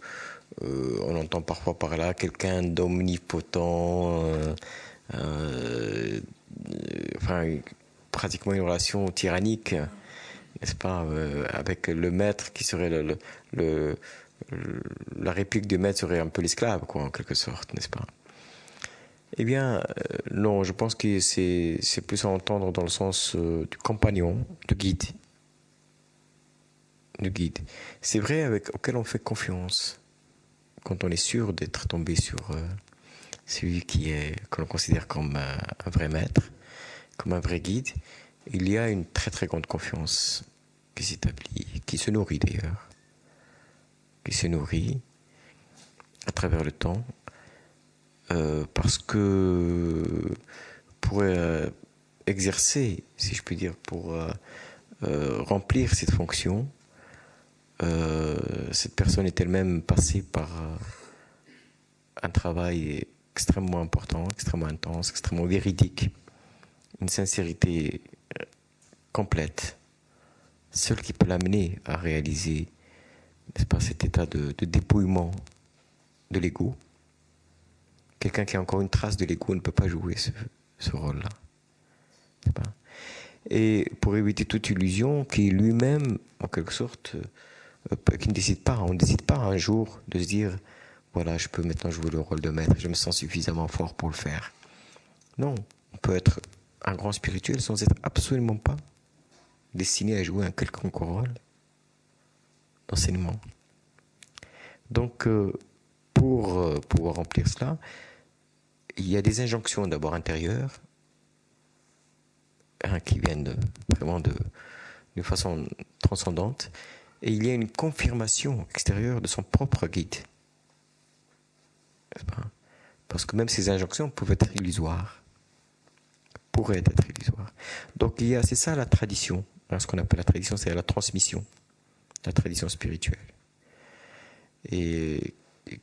on entend parfois par là quelqu'un d'omnipotent, enfin, pratiquement une relation tyrannique, n'est-ce pas, avec le maître qui serait la réplique du maître serait un peu l'esclave, quoi, en quelque sorte, n'est-ce pas? Eh bien, non, je pense que c'est plus à entendre dans le sens du compagnon, de guide. De guide. C'est vrai, auquel on fait confiance. Quand on est sûr d'être tombé sur celui que l'on considère comme un vrai maître, comme un vrai guide, il y a une très très grande confiance qui s'établit, qui se nourrit d'ailleurs, qui se nourrit à travers le temps, parce que pour exercer, si je puis dire, pour remplir cette fonction, cette personne est elle-même passée par un travail extrêmement important, extrêmement intense, extrêmement véridique, une sincérité complète, seule qui peut l'amener à réaliser, n'est-ce pas, cet état de dépouillement de l'ego. Quelqu'un qui a encore une trace de l'ego ne peut pas jouer ce rôle-là. n'est-ce pas? Et pour éviter toute illusion, qui lui-même, en quelque sorte, qui ne décide pas, on ne décide pas un jour de se dire voilà, je peux maintenant jouer le rôle de maître, je me sens suffisamment fort pour le faire. Non, on peut être un grand spirituel sans être absolument pas destiné à jouer un quelconque rôle d'enseignement. Donc, pour pouvoir remplir cela, il y a des injonctions d'abord intérieures, qui viennent vraiment d'une façon transcendante, et il y a une confirmation extérieure de son propre guide. Parce que même ces injonctions peuvent être illusoires, pourraient être illusoires. Donc c'est ça la tradition, ce qu'on appelle la tradition, c'est la transmission, la tradition spirituelle. Et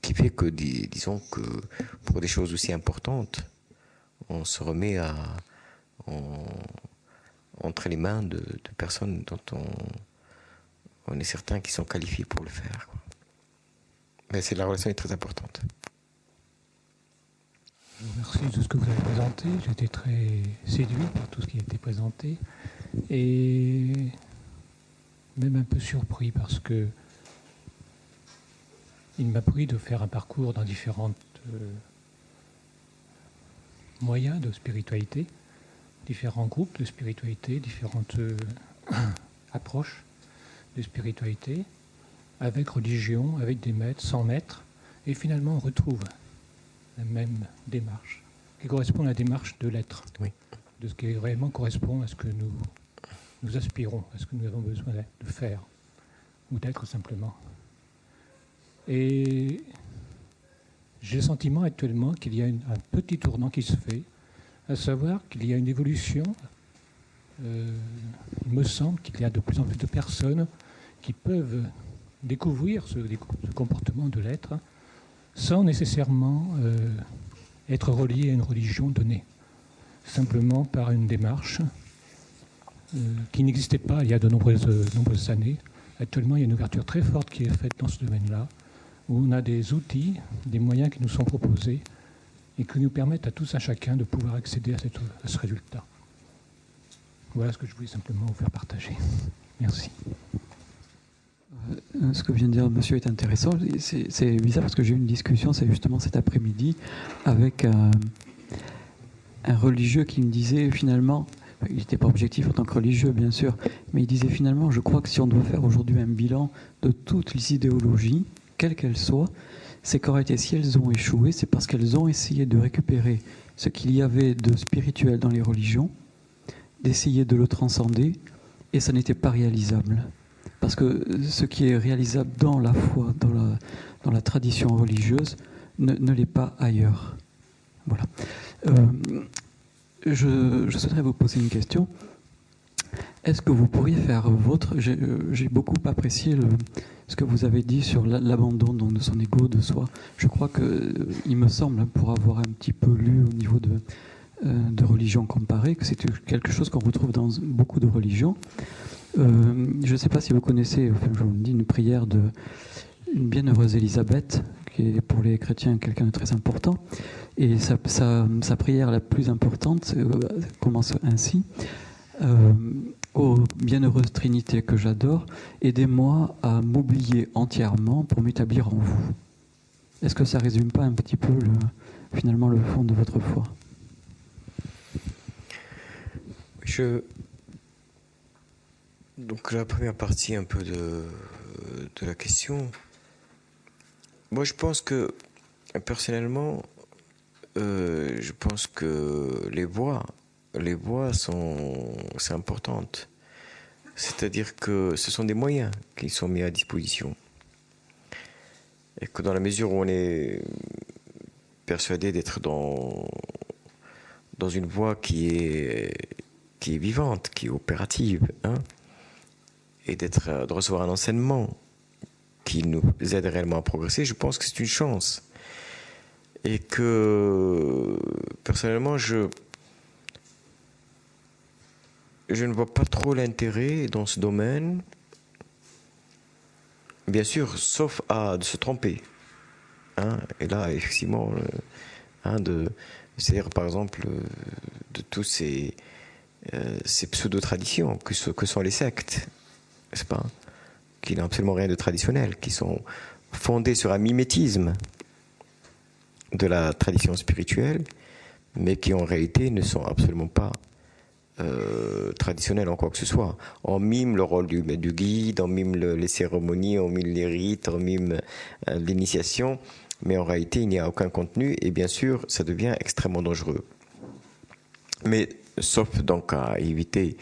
qui fait que, disons que pour des choses aussi importantes, on se remet entre les mains de personnes dont on est certain qu'ils sont qualifiés pour le faire. Mais la relation est très importante. Je vous remercie de tout ce que vous avez présenté. J'ai été très séduit par tout ce qui a été présenté et même un peu surpris parce que il m'a pris de faire un parcours dans différents moyens de spiritualité, différents groupes de spiritualité, différentes approches de spiritualité, avec religion, avec des maîtres, sans maîtres, et finalement on retrouve la même démarche, qui correspond à la démarche de l'être, oui, de ce qui réellement correspond à ce que nous aspirons, à ce que nous avons besoin de faire, ou d'être simplement. Et j'ai le sentiment actuellement qu'il y a un petit tournant qui se fait, à savoir qu'il y a une évolution. Il me semble qu'il y a de plus en plus de personnes qui peuvent découvrir ce comportement de l'être sans nécessairement être reliés à une religion donnée, simplement par une démarche qui n'existait pas il y a de nombreuses années. Actuellement, il y a une ouverture très forte qui est faite dans ce domaine-là, où on a des outils, des moyens qui nous sont proposés et qui nous permettent à tous, à chacun, de pouvoir accéder à ce résultat. Voilà ce que je voulais simplement vous faire partager. Merci. Ce que vient de dire monsieur est intéressant. C'est bizarre parce que j'ai eu une discussion, c'est justement cet après-midi, avec un religieux qui me disait finalement, il n'était pas objectif en tant que religieux bien sûr, mais il disait finalement, je crois que si on doit faire aujourd'hui un bilan de toutes les idéologies, quelles qu'elles soient, c'est qu'en réalité, si elles ont échoué, c'est parce qu'elles ont essayé de récupérer ce qu'il y avait de spirituel dans les religions, d'essayer de le transcender, et ça n'était pas réalisable. Parce que ce qui est réalisable dans la foi, dans la tradition religieuse, ne l'est pas ailleurs. Voilà. Je souhaiterais vous poser une question. Est-ce que vous pourriez faire votre... J'ai beaucoup apprécié ce que vous avez dit sur l'abandon de son ego, de soi. Je crois qu'il me semble, pour avoir un petit peu lu au niveau de religion comparée, que c'est quelque chose qu'on retrouve dans beaucoup de religions. Je ne sais pas si vous connaissez, enfin, je vous dis, une prière d'une bienheureuse Élisabeth, qui est pour les chrétiens quelqu'un de très important. Et sa prière la plus importante commence ainsi. Ô bienheureuse Trinité que j'adore, aidez-moi à m'oublier entièrement pour m'établir en vous. Est-ce que ça ne résume pas un petit peu finalement le fond de votre foi? Donc la première partie un peu de la question. Moi je pense que personnellement, je pense que les voix c'est importante. C'est-à-dire que ce sont des moyens qui sont mis à disposition. Et que dans la mesure où on est persuadé d'être dans une voie qui est vivante, qui est opérative, hein, et de recevoir un enseignement qui nous aide réellement à progresser, je pense que c'est une chance. Et que personnellement, je ne vois pas trop l'intérêt dans ce domaine, bien sûr, sauf de se tromper. Hein, et là, effectivement, c'est-à-dire par exemple de tous ces pseudo-traditions que sont les sectes, n'est-ce pas, qui n'ont absolument rien de traditionnel, qui sont fondées sur un mimétisme de la tradition spirituelle, mais qui en réalité ne sont absolument pas traditionnels en quoi que ce soit. On mime le rôle du guide, on mime les cérémonies, on mime les rites, on mime l'initiation, mais en réalité il n'y a aucun contenu, et bien sûr ça devient extrêmement dangereux. Mais sauf donc à éviter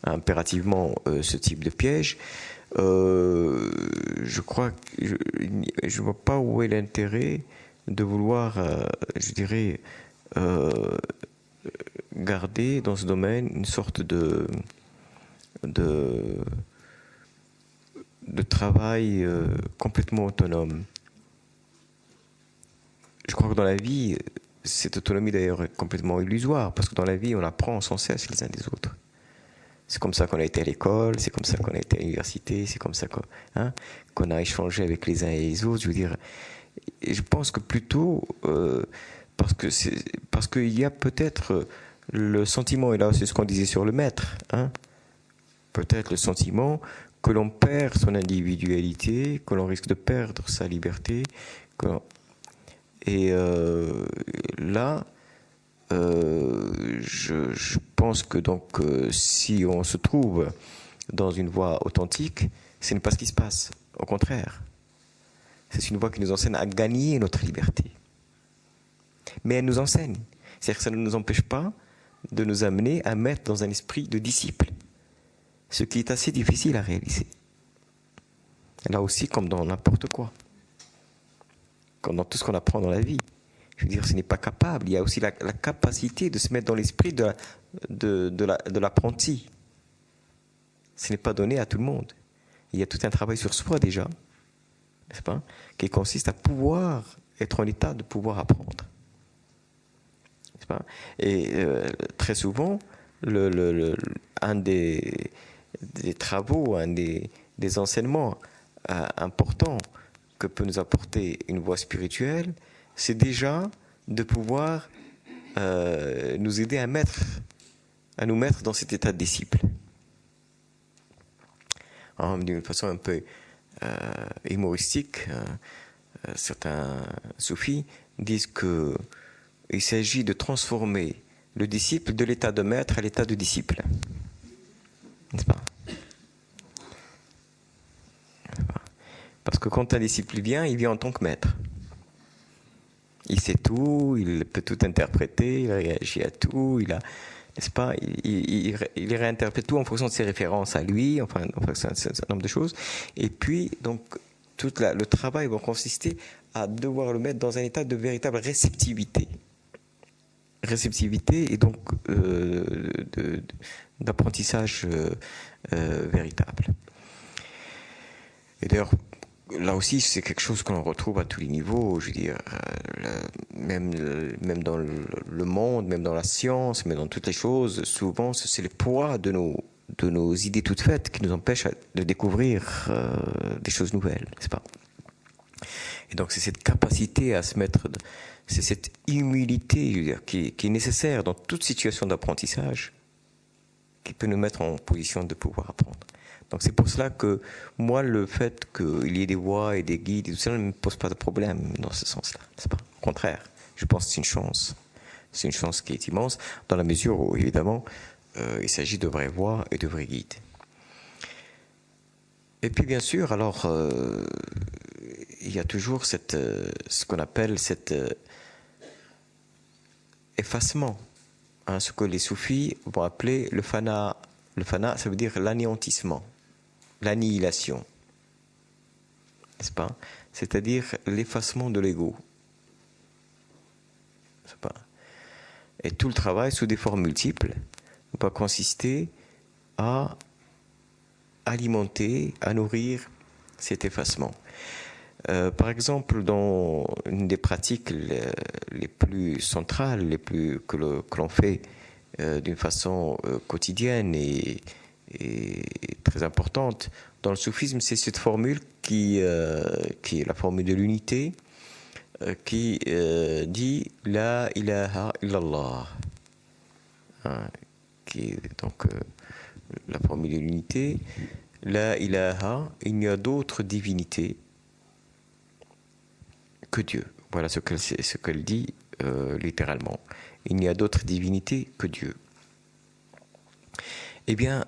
impérativement ce type de piège, je crois que je ne vois pas où est l'intérêt de vouloir, je dirais, garder dans ce domaine une sorte de travail complètement autonome. Je crois que dans la vie, cette autonomie d'ailleurs est complètement illusoire, parce que dans la vie, on apprend sans cesse les uns des autres. C'est comme ça qu'on a été à l'école, c'est comme ça qu'on a été à l'université, c'est comme ça qu'on a échangé avec les uns et les autres. Je veux dire, et je pense que plutôt parce qu'il y a peut-être le sentiment, et là c'est ce qu'on disait sur le maître, peut-être le sentiment que l'on perd son individualité, que l'on risque de perdre sa liberté, et là, je pense que donc si on se trouve dans une voie authentique, ce n'est pas ce qui se passe. Au contraire, c'est une voie qui nous enseigne à gagner notre liberté. Mais elle nous enseigne. C'est-à-dire que ça ne nous empêche pas de nous amener à mettre dans un esprit de disciple, ce qui est assez difficile à réaliser. Là aussi, comme dans n'importe quoi, comme dans tout ce qu'on apprend dans la vie. Je veux dire, ce n'est pas capable. Il y a aussi la capacité de se mettre dans l'esprit de l'apprenti. Ce n'est pas donné à tout le monde. Il y a tout un travail sur soi déjà, n'est-ce pas, qui consiste à pouvoir être en état de pouvoir apprendre. N'est-ce pas ? Et très souvent, un des travaux, un des enseignements importants que peut nous apporter une voie spirituelle, c'est déjà de pouvoir nous aider à nous mettre dans cet état de disciple. d'une façon un peu humoristique. Certains soufis disent qu'il s'agit de transformer le disciple de l'état de maître à l'état de disciple. N'est-ce pas? Parce que quand un disciple vient, il vient en tant que maître. Il sait tout, il peut tout interpréter, il réagit à tout, n'est-ce pas, il réinterprète tout en fonction de ses références à lui, enfin c'est un certain nombre de choses. Et puis, donc, tout le travail va consister à devoir le mettre dans un état de véritable réceptivité. Réceptivité et donc d'apprentissage véritable. Et d'ailleurs, là aussi, c'est quelque chose que l'on retrouve à tous les niveaux, je veux dire, même dans le monde, même dans la science, même dans toutes les choses, souvent, c'est le poids de nos idées toutes faites qui nous empêchent de découvrir des choses nouvelles, n'est-ce pas? Et donc, c'est cette capacité à se mettre, c'est cette humilité, je veux dire, qui est nécessaire dans toute situation d'apprentissage, qui peut nous mettre en position de pouvoir apprendre. Donc c'est pour cela que moi, le fait qu'il y ait des voix et des guides et tout ça ne me pose pas de problème dans ce sens-là, n'est-ce pas? Au contraire, je pense que c'est une chance. C'est une chance qui est immense, dans la mesure où, évidemment, il s'agit de vraies voix et de vrais guides. Et puis, bien sûr, alors, il y a toujours ce qu'on appelle cet effacement, hein, ce que les soufis vont appeler le fana. Le fana, ça veut dire l'anéantissement, l'annihilation, n'est-ce pas? C'est-à-dire l'effacement de l'ego. Et tout le travail, sous des formes multiples, va consister à alimenter, à nourrir cet effacement. Par exemple, dans une des pratiques les plus centrales, que l'on fait d'une façon quotidienne et très importante dans le soufisme, c'est cette formule qui est la formule de l'unité, qui dit La ilaha illallah, hein, qui est donc la formule de l'unité. La ilaha, il n'y a d'autre divinité que Dieu. Voilà ce qu'elle dit littéralement. Il n'y a d'autre divinité que Dieu. Eh bien,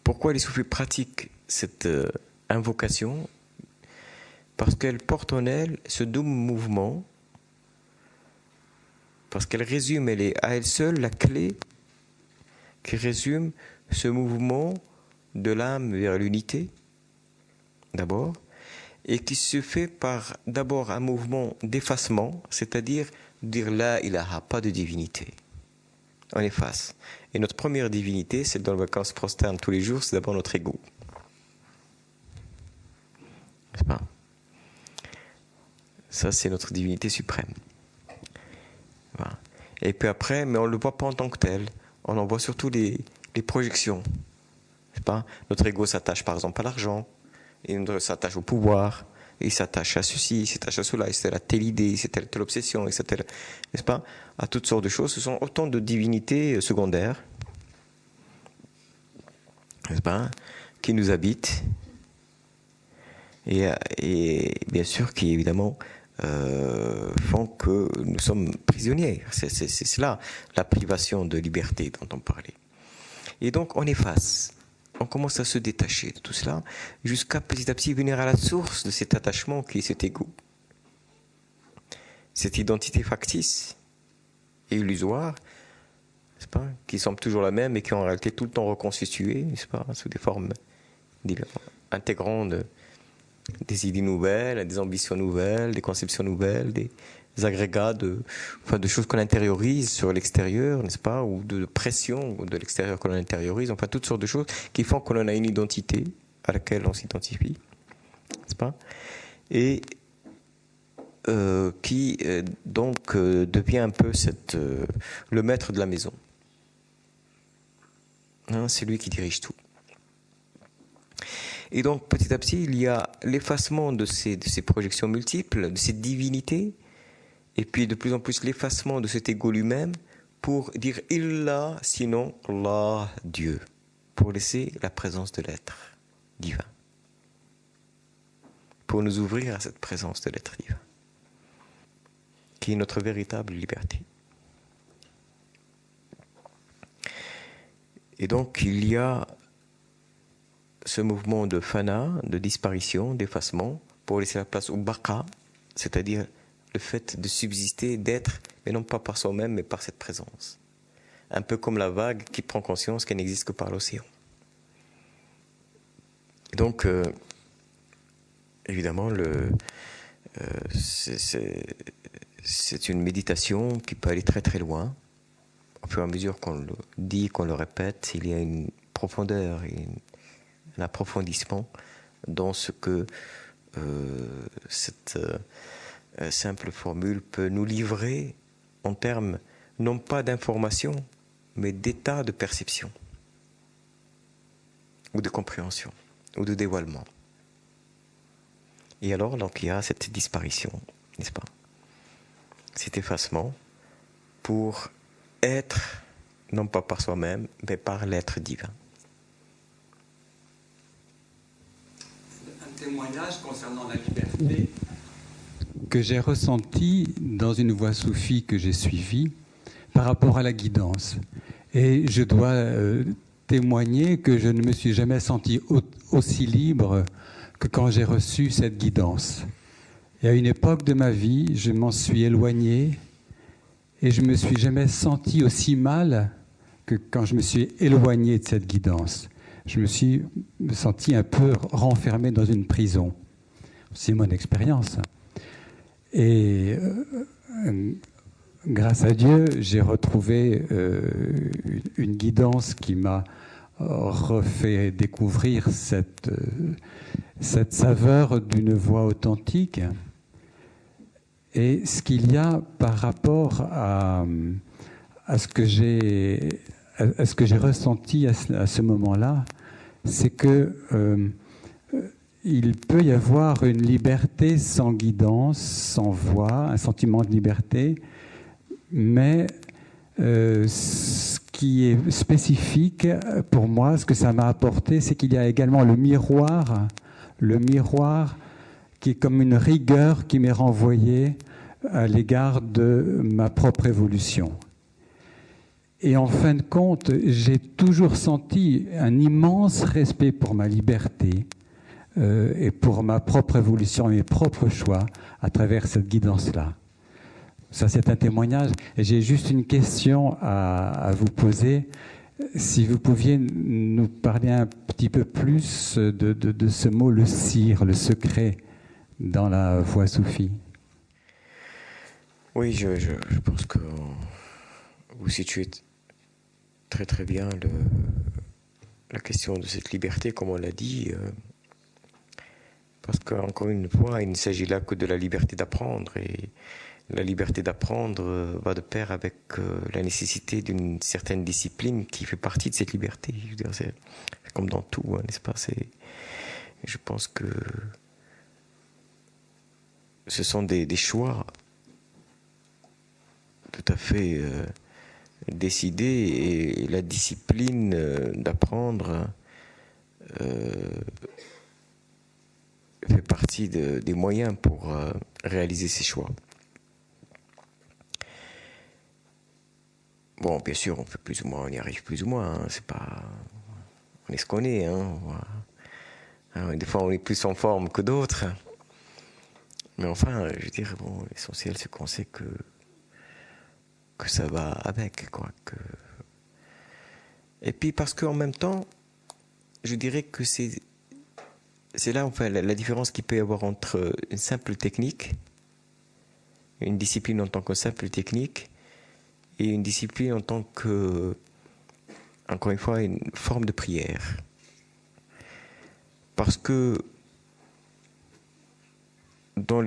pourquoi les soufis pratiquent cette invocation? Parce qu'elle porte en elle ce double mouvement, parce qu'elle résume, elle est à elle seule la clé qui résume ce mouvement de l'âme vers l'unité, d'abord, et qui se fait par d'abord un mouvement d'effacement, c'est-à-dire dire la ilaha, pas de divinité. On efface. Et notre première divinité, celle dans laquelle on se prosterne tous les jours, c'est d'abord notre ego. N'est-ce pas? Ça, c'est notre divinité suprême. Voilà. Et puis après, mais on ne le voit pas en tant que tel. On en voit surtout les projections. N'est-ce pas? Notre ego s'attache par exemple à l'argent, et il s'attache au pouvoir, il s'attache à ceci, il s'attache à cela, c'est à telle idée, c'est telle obsession, c'est telle, n'est-ce pas? À toutes sortes de choses. Ce sont autant de divinités secondaires, n'est-ce pas? Qui nous habitent, et bien sûr qui évidemment font que nous sommes prisonniers. C'est cela, la privation de liberté dont on parlait. Et donc on efface. On commence à se détacher de tout cela, jusqu'à petit à petit venir à la source de cet attachement qui est cet ego. Cette identité factice et illusoire, n'est-ce pas, qui semble toujours la même et qui est en réalité tout le temps reconstituée, n'est-ce pas, sous des formes intégrant des idées nouvelles, des ambitions nouvelles, des conceptions nouvelles, des agrégats de choses qu'on intériorise sur l'extérieur, n'est-ce pas, ou de pression de l'extérieur qu'on intériorise, enfin toutes sortes de choses qui font qu'on a une identité à laquelle on s'identifie, n'est-ce pas, et qui donc devient un peu le maître de la maison. Hein, c'est lui qui dirige tout. Et donc petit à petit, il y a l'effacement de ces projections multiples, de ces divinités, et puis de plus en plus l'effacement de cet ego lui-même pour dire illa, sinon Allah, Dieu, pour laisser la présence de l'être divin. pour nous ouvrir à cette présence de l'être divin, qui est notre véritable liberté. Et donc il y a ce mouvement de fana, de disparition, d'effacement, pour laisser la place au baqa, c'est-à-dire le fait de subsister, d'être, mais non pas par soi-même, mais par cette présence. Un peu comme la vague qui prend conscience qu'elle n'existe que par l'océan. Donc, évidemment, c'est une méditation qui peut aller très très loin. Au fur et à mesure qu'on le dit, qu'on le répète, il y a une profondeur et un approfondissement dans ce que cette simple formule peut nous livrer en termes non pas d'information, mais d'état de perception, ou de compréhension, ou de dévoilement. Et alors, donc, il y a cette disparition, n'est-ce pas? Cet effacement pour être, non pas par soi-même, mais par l'être divin. Un témoignage concernant la liberté que j'ai ressenti dans une voie soufie que j'ai suivie par rapport à la guidance. Et je dois témoigner que je ne me suis jamais senti aussi libre que quand j'ai reçu cette guidance. Et à une époque de ma vie, je m'en suis éloigné et je ne me suis jamais senti aussi mal que quand je me suis éloigné de cette guidance. Je me suis senti un peu renfermé dans une prison. C'est mon expérience. Et grâce à Dieu, j'ai retrouvé une guidance qui m'a refait découvrir cette saveur d'une voix authentique. Et ce qu'il y a par rapport à ce que j'ai ressenti à ce moment-là, c'est que il peut y avoir une liberté sans guidance, sans voix, un sentiment de liberté, mais ce qui est spécifique pour moi, ce que ça m'a apporté, c'est qu'il y a également le miroir qui est comme une rigueur qui m'est renvoyée à l'égard de ma propre évolution. Et en fin de compte, j'ai toujours senti un immense respect pour ma liberté et pour ma propre évolution et mes propres choix à travers cette guidance-là. Ça, c'est un témoignage. Et j'ai juste une question à vous poser. Si vous pouviez nous parler un petit peu plus de ce mot, le sir, le secret, dans la voie soufie. Oui, je pense que vous situez très très bien la question de cette liberté, comme on l'a dit, parce qu'encore une fois, il ne s'agit là que de la liberté d'apprendre, et la liberté d'apprendre va de pair avec la nécessité d'une certaine discipline qui fait partie de cette liberté. Je veux dire, c'est comme dans tout, hein, n'est-ce pas? Je pense que ce sont des choix tout à fait décidés, et la discipline d'apprendre fait partie des moyens pour réaliser ces choix. Bon, bien sûr, on fait plus ou moins, on y arrive plus ou moins. Hein, c'est pas, on est ce qu'on est. Hein, des fois, on est plus en forme que d'autres. Mais enfin, je veux dire, bon, l'essentiel, c'est qu'on sait que ça va avec, quoi. Et puis, parce qu'en même temps, je dirais que c'est là, enfin, la différence qu'il peut y avoir entre une simple technique, une discipline en tant que simple technique, et une discipline en tant que, encore une fois, une forme de prière. Parce que dans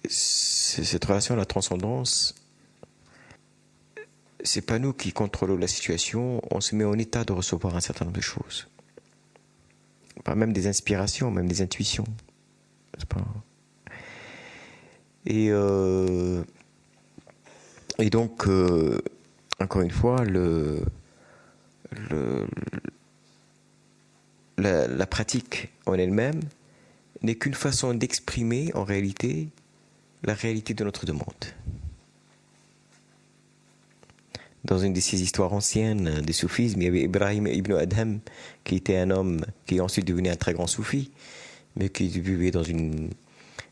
cette relation à la transcendance, c'est pas nous qui contrôlons la situation, on se met en état de recevoir un certain nombre de choses. Pas même des inspirations, même des intuitions. C'est pas... Et donc, encore une fois, la pratique en elle-même n'est qu'une façon d'exprimer en réalité la réalité de notre demande. Dans une de ces histoires anciennes du soufisme, il y avait Ibrahim ibn Adham, qui était un homme qui est ensuite devenu un très grand soufi, mais qui vivait dans une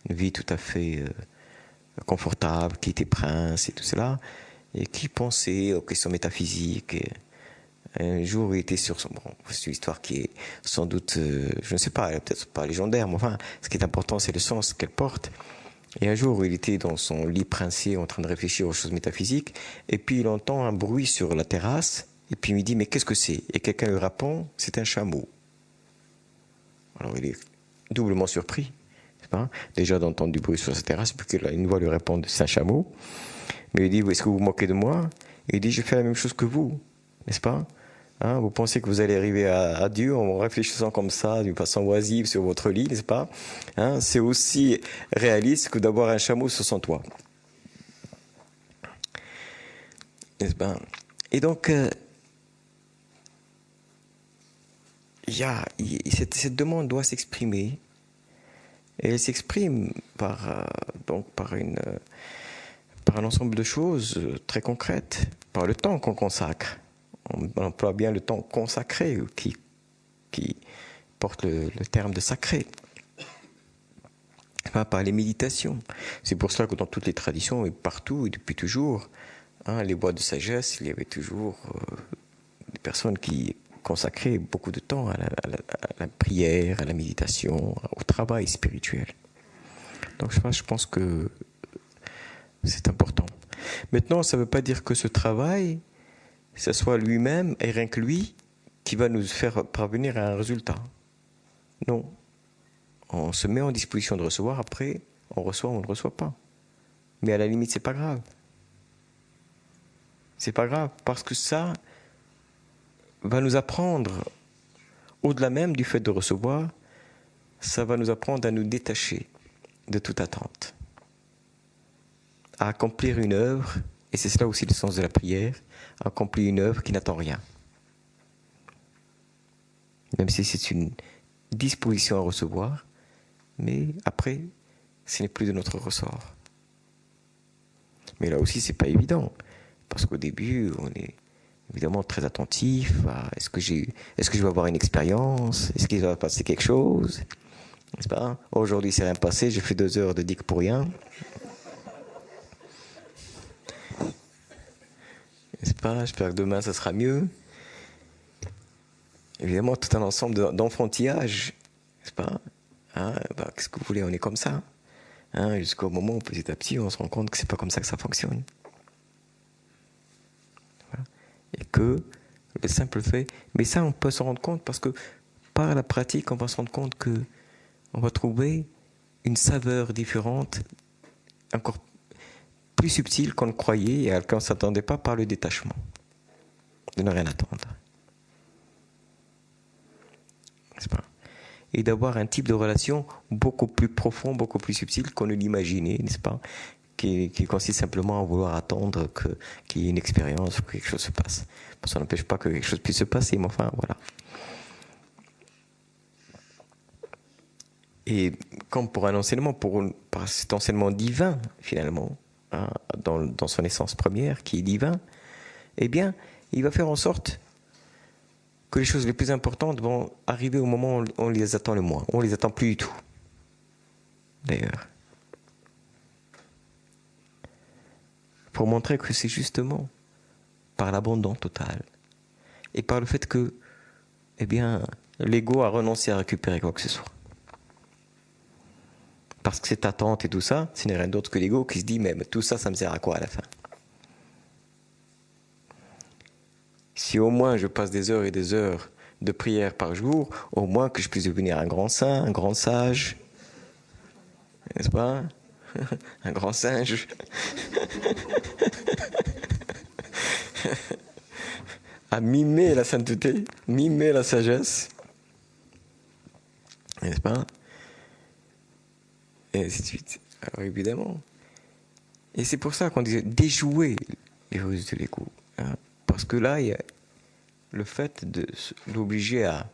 vie tout à fait confortable, qui était prince et tout cela, et qui pensait aux questions métaphysiques. Et un jour, il était sur son... Bon, c'est une histoire qui est sans doute, je ne sais pas, peut-être pas légendaire, mais enfin, ce qui est important, c'est le sens qu'elle porte. Et un jour, il était dans son lit princier en train de réfléchir aux choses métaphysiques, et puis il entend un bruit sur la terrasse, et puis il me dit, mais qu'est-ce que c'est? Et quelqu'un lui répond, c'est un chameau. Alors il est doublement surpris, n'est-ce pas? Déjà d'entendre du bruit sur sa terrasse, puis qu'une voix lui répond, c'est un chameau. Mais il dit, est-ce que vous vous moquez de moi? Et il dit, je fais la même chose que vous, n'est-ce pas? Hein, vous pensez que vous allez arriver à Dieu en réfléchissant comme ça, d'une façon oisive sur votre lit, n'est-ce pas? Hein, c'est aussi réaliste que d'avoir un chameau sur son toit. N'est-ce pas? Et donc, cette demande doit s'exprimer. Et elle s'exprime par un ensemble de choses très concrètes, par le temps qu'on consacre. On emploie bien le temps consacré qui porte le terme de sacré. Par les méditations. C'est pour cela que dans toutes les traditions et partout et depuis toujours, les bois de sagesse, il y avait toujours des personnes qui consacraient beaucoup de temps à la prière, à la méditation, au travail spirituel. Donc je pense que c'est important. Maintenant, ça ne veut pas dire que ce travail, ce soit lui-même et rien que lui qui va nous faire parvenir à un résultat. Non. On se met en disposition de recevoir, après, on reçoit ou on ne reçoit pas. Mais à la limite, c'est pas grave. C'est pas grave, parce que ça va nous apprendre, au-delà même du fait de recevoir, ça va nous apprendre à nous détacher de toute attente. À accomplir une œuvre, et c'est cela aussi le sens de la prière, accomplir une œuvre qui n'attend rien. Même si c'est une disposition à recevoir, mais après, ce n'est plus de notre ressort. Mais là aussi, c'est pas évident, parce qu'au début, on est évidemment très attentif à est-ce que je vais avoir une expérience, est-ce qu'il va passer quelque chose, n'est-ce pas? Aujourd'hui, c'est rien passé, j'ai fait 2 heures de dik pour rien. N'est-ce pas? J'espère que demain, ça sera mieux. Évidemment, tout un ensemble d'enfantillage, n'est-ce pas? Qu'est-ce que vous voulez? On est comme ça. Jusqu'au moment où, petit à petit, on se rend compte que c'est pas comme ça que ça fonctionne. Voilà. Et que le simple fait... Mais ça, on peut s'en rendre compte parce que par la pratique, on va se rendre compte que on va trouver une saveur différente, encore plus subtile qu'on ne croyait et à laquelle on ne s'attendait pas par le détachement. De ne rien attendre. N'est-ce pas? Et d'avoir un type de relation beaucoup plus profond, beaucoup plus subtil qu'on ne l'imaginait, n'est-ce pas? Qui consiste simplement à vouloir attendre qu'il y ait une expérience ou que quelque chose se passe. Ça n'empêche pas que quelque chose puisse se passer, mais enfin, voilà. Et comme pour un enseignement, par cet enseignement divin, finalement, dans son essence première, qui est divin, eh bien, il va faire en sorte que les choses les plus importantes vont arriver au moment où on les attend le moins. On ne les attend plus du tout, d'ailleurs. Pour montrer que c'est justement par l'abandon total et par le fait que, eh bien, l'ego a renoncé à récupérer quoi que ce soit. Parce que cette attente et tout ça, ce n'est rien d'autre que l'ego qui se dit, mais tout ça, ça me sert à quoi à la fin? Si au moins je passe des heures et des heures de prière par jour, au moins que je puisse devenir un grand saint, un grand sage, n'est-ce pas? Un grand singe. À mimer la sainteté, mimer la sagesse, n'est-ce pas? Et ainsi de suite. Alors évidemment. Et c'est pour ça qu'on disait déjouer les ruses de l'ego. Parce que là, il y a le fait de l'obliger à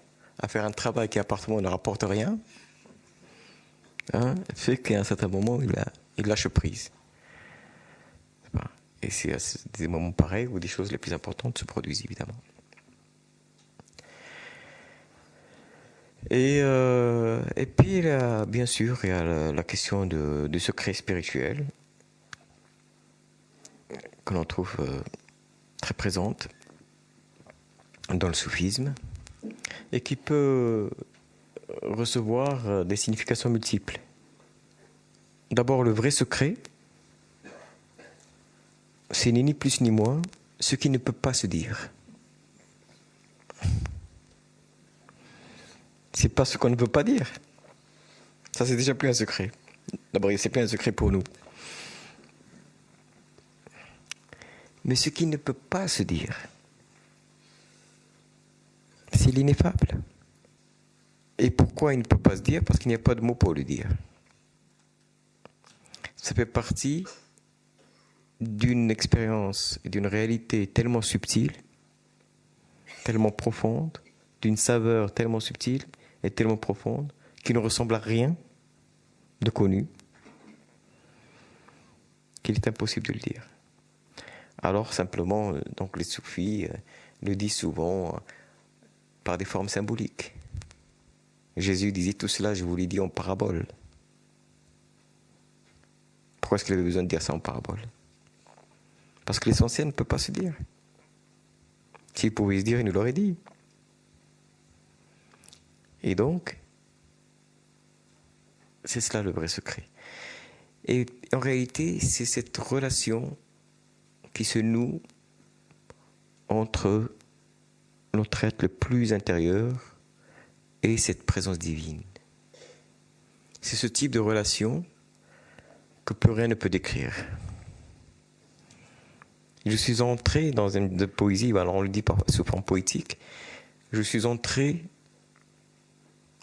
faire un travail qui apparemment ne rapporte rien, fait qu'à un certain moment, il lâche prise. Et c'est à des moments pareils où des choses les plus importantes se produisent, évidemment. Et puis, bien sûr, il y a la question du secret spirituel que l'on trouve très présente dans le soufisme et qui peut recevoir des significations multiples. D'abord, le vrai secret, c'est ni plus ni moins ce qui ne peut pas se dire. C'est pas ce qu'on ne veut pas dire. Ça, c'est déjà plus un secret. D'abord, c'est plus un secret pour nous. Mais ce qui ne peut pas se dire, c'est l'ineffable. Et pourquoi il ne peut pas se dire? Parce qu'il n'y a pas de mots pour le dire. Ça fait partie d'une expérience et d'une réalité tellement subtile, tellement profonde, d'une saveur tellement subtile et tellement profonde, qui ne ressemble à rien de connu, qu'il est impossible de le dire. Alors simplement, donc les soufis le disent souvent par des formes symboliques. Jésus disait tout cela, je vous l'ai dit en parabole. Pourquoi est-ce qu'il avait besoin de dire ça en parabole? Parce que l'essentiel ne peut pas se dire. S'il pouvait se dire, il nous l'aurait dit. Et donc, c'est cela le vrai secret. Et en réalité, c'est cette relation qui se noue entre notre être le plus intérieur et cette présence divine. C'est ce type de relation que plus rien ne peut décrire. Je suis entré dans une poésie, alors on le dit parfois sous forme poétique, je suis entré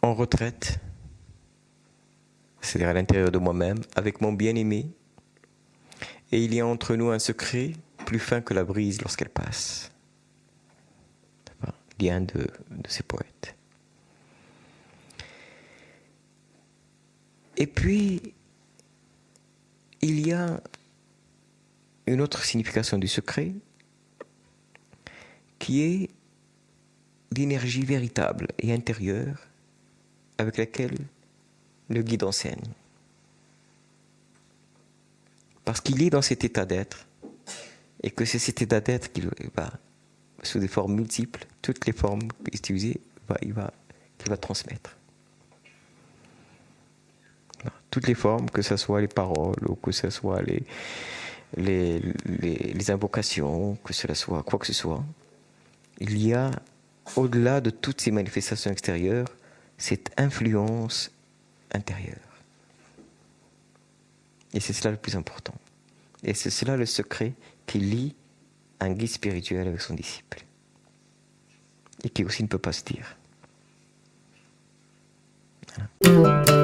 en retraite, c'est-à-dire à l'intérieur de moi-même, avec mon bien-aimé, et il y a entre nous un secret plus fin que la brise lorsqu'elle passe. Dit un de ces poètes. Et puis, il y a une autre signification du secret qui est l'énergie véritable et intérieure avec laquelle le guide enseigne. Parce qu'il est dans cet état d'être et que c'est cet état d'être qu'il va, sous des formes multiples, toutes les formes utilisées, qu'il va transmettre. Toutes les formes, que ce soit les paroles ou que ce soit les invocations, que cela soit quoi que ce soit, il y a, au-delà de toutes ces manifestations extérieures, cette influence intérieure. Et c'est cela le plus important. Et c'est cela le secret qui lie un guide spirituel avec son disciple. Et qui aussi ne peut pas se dire. Voilà.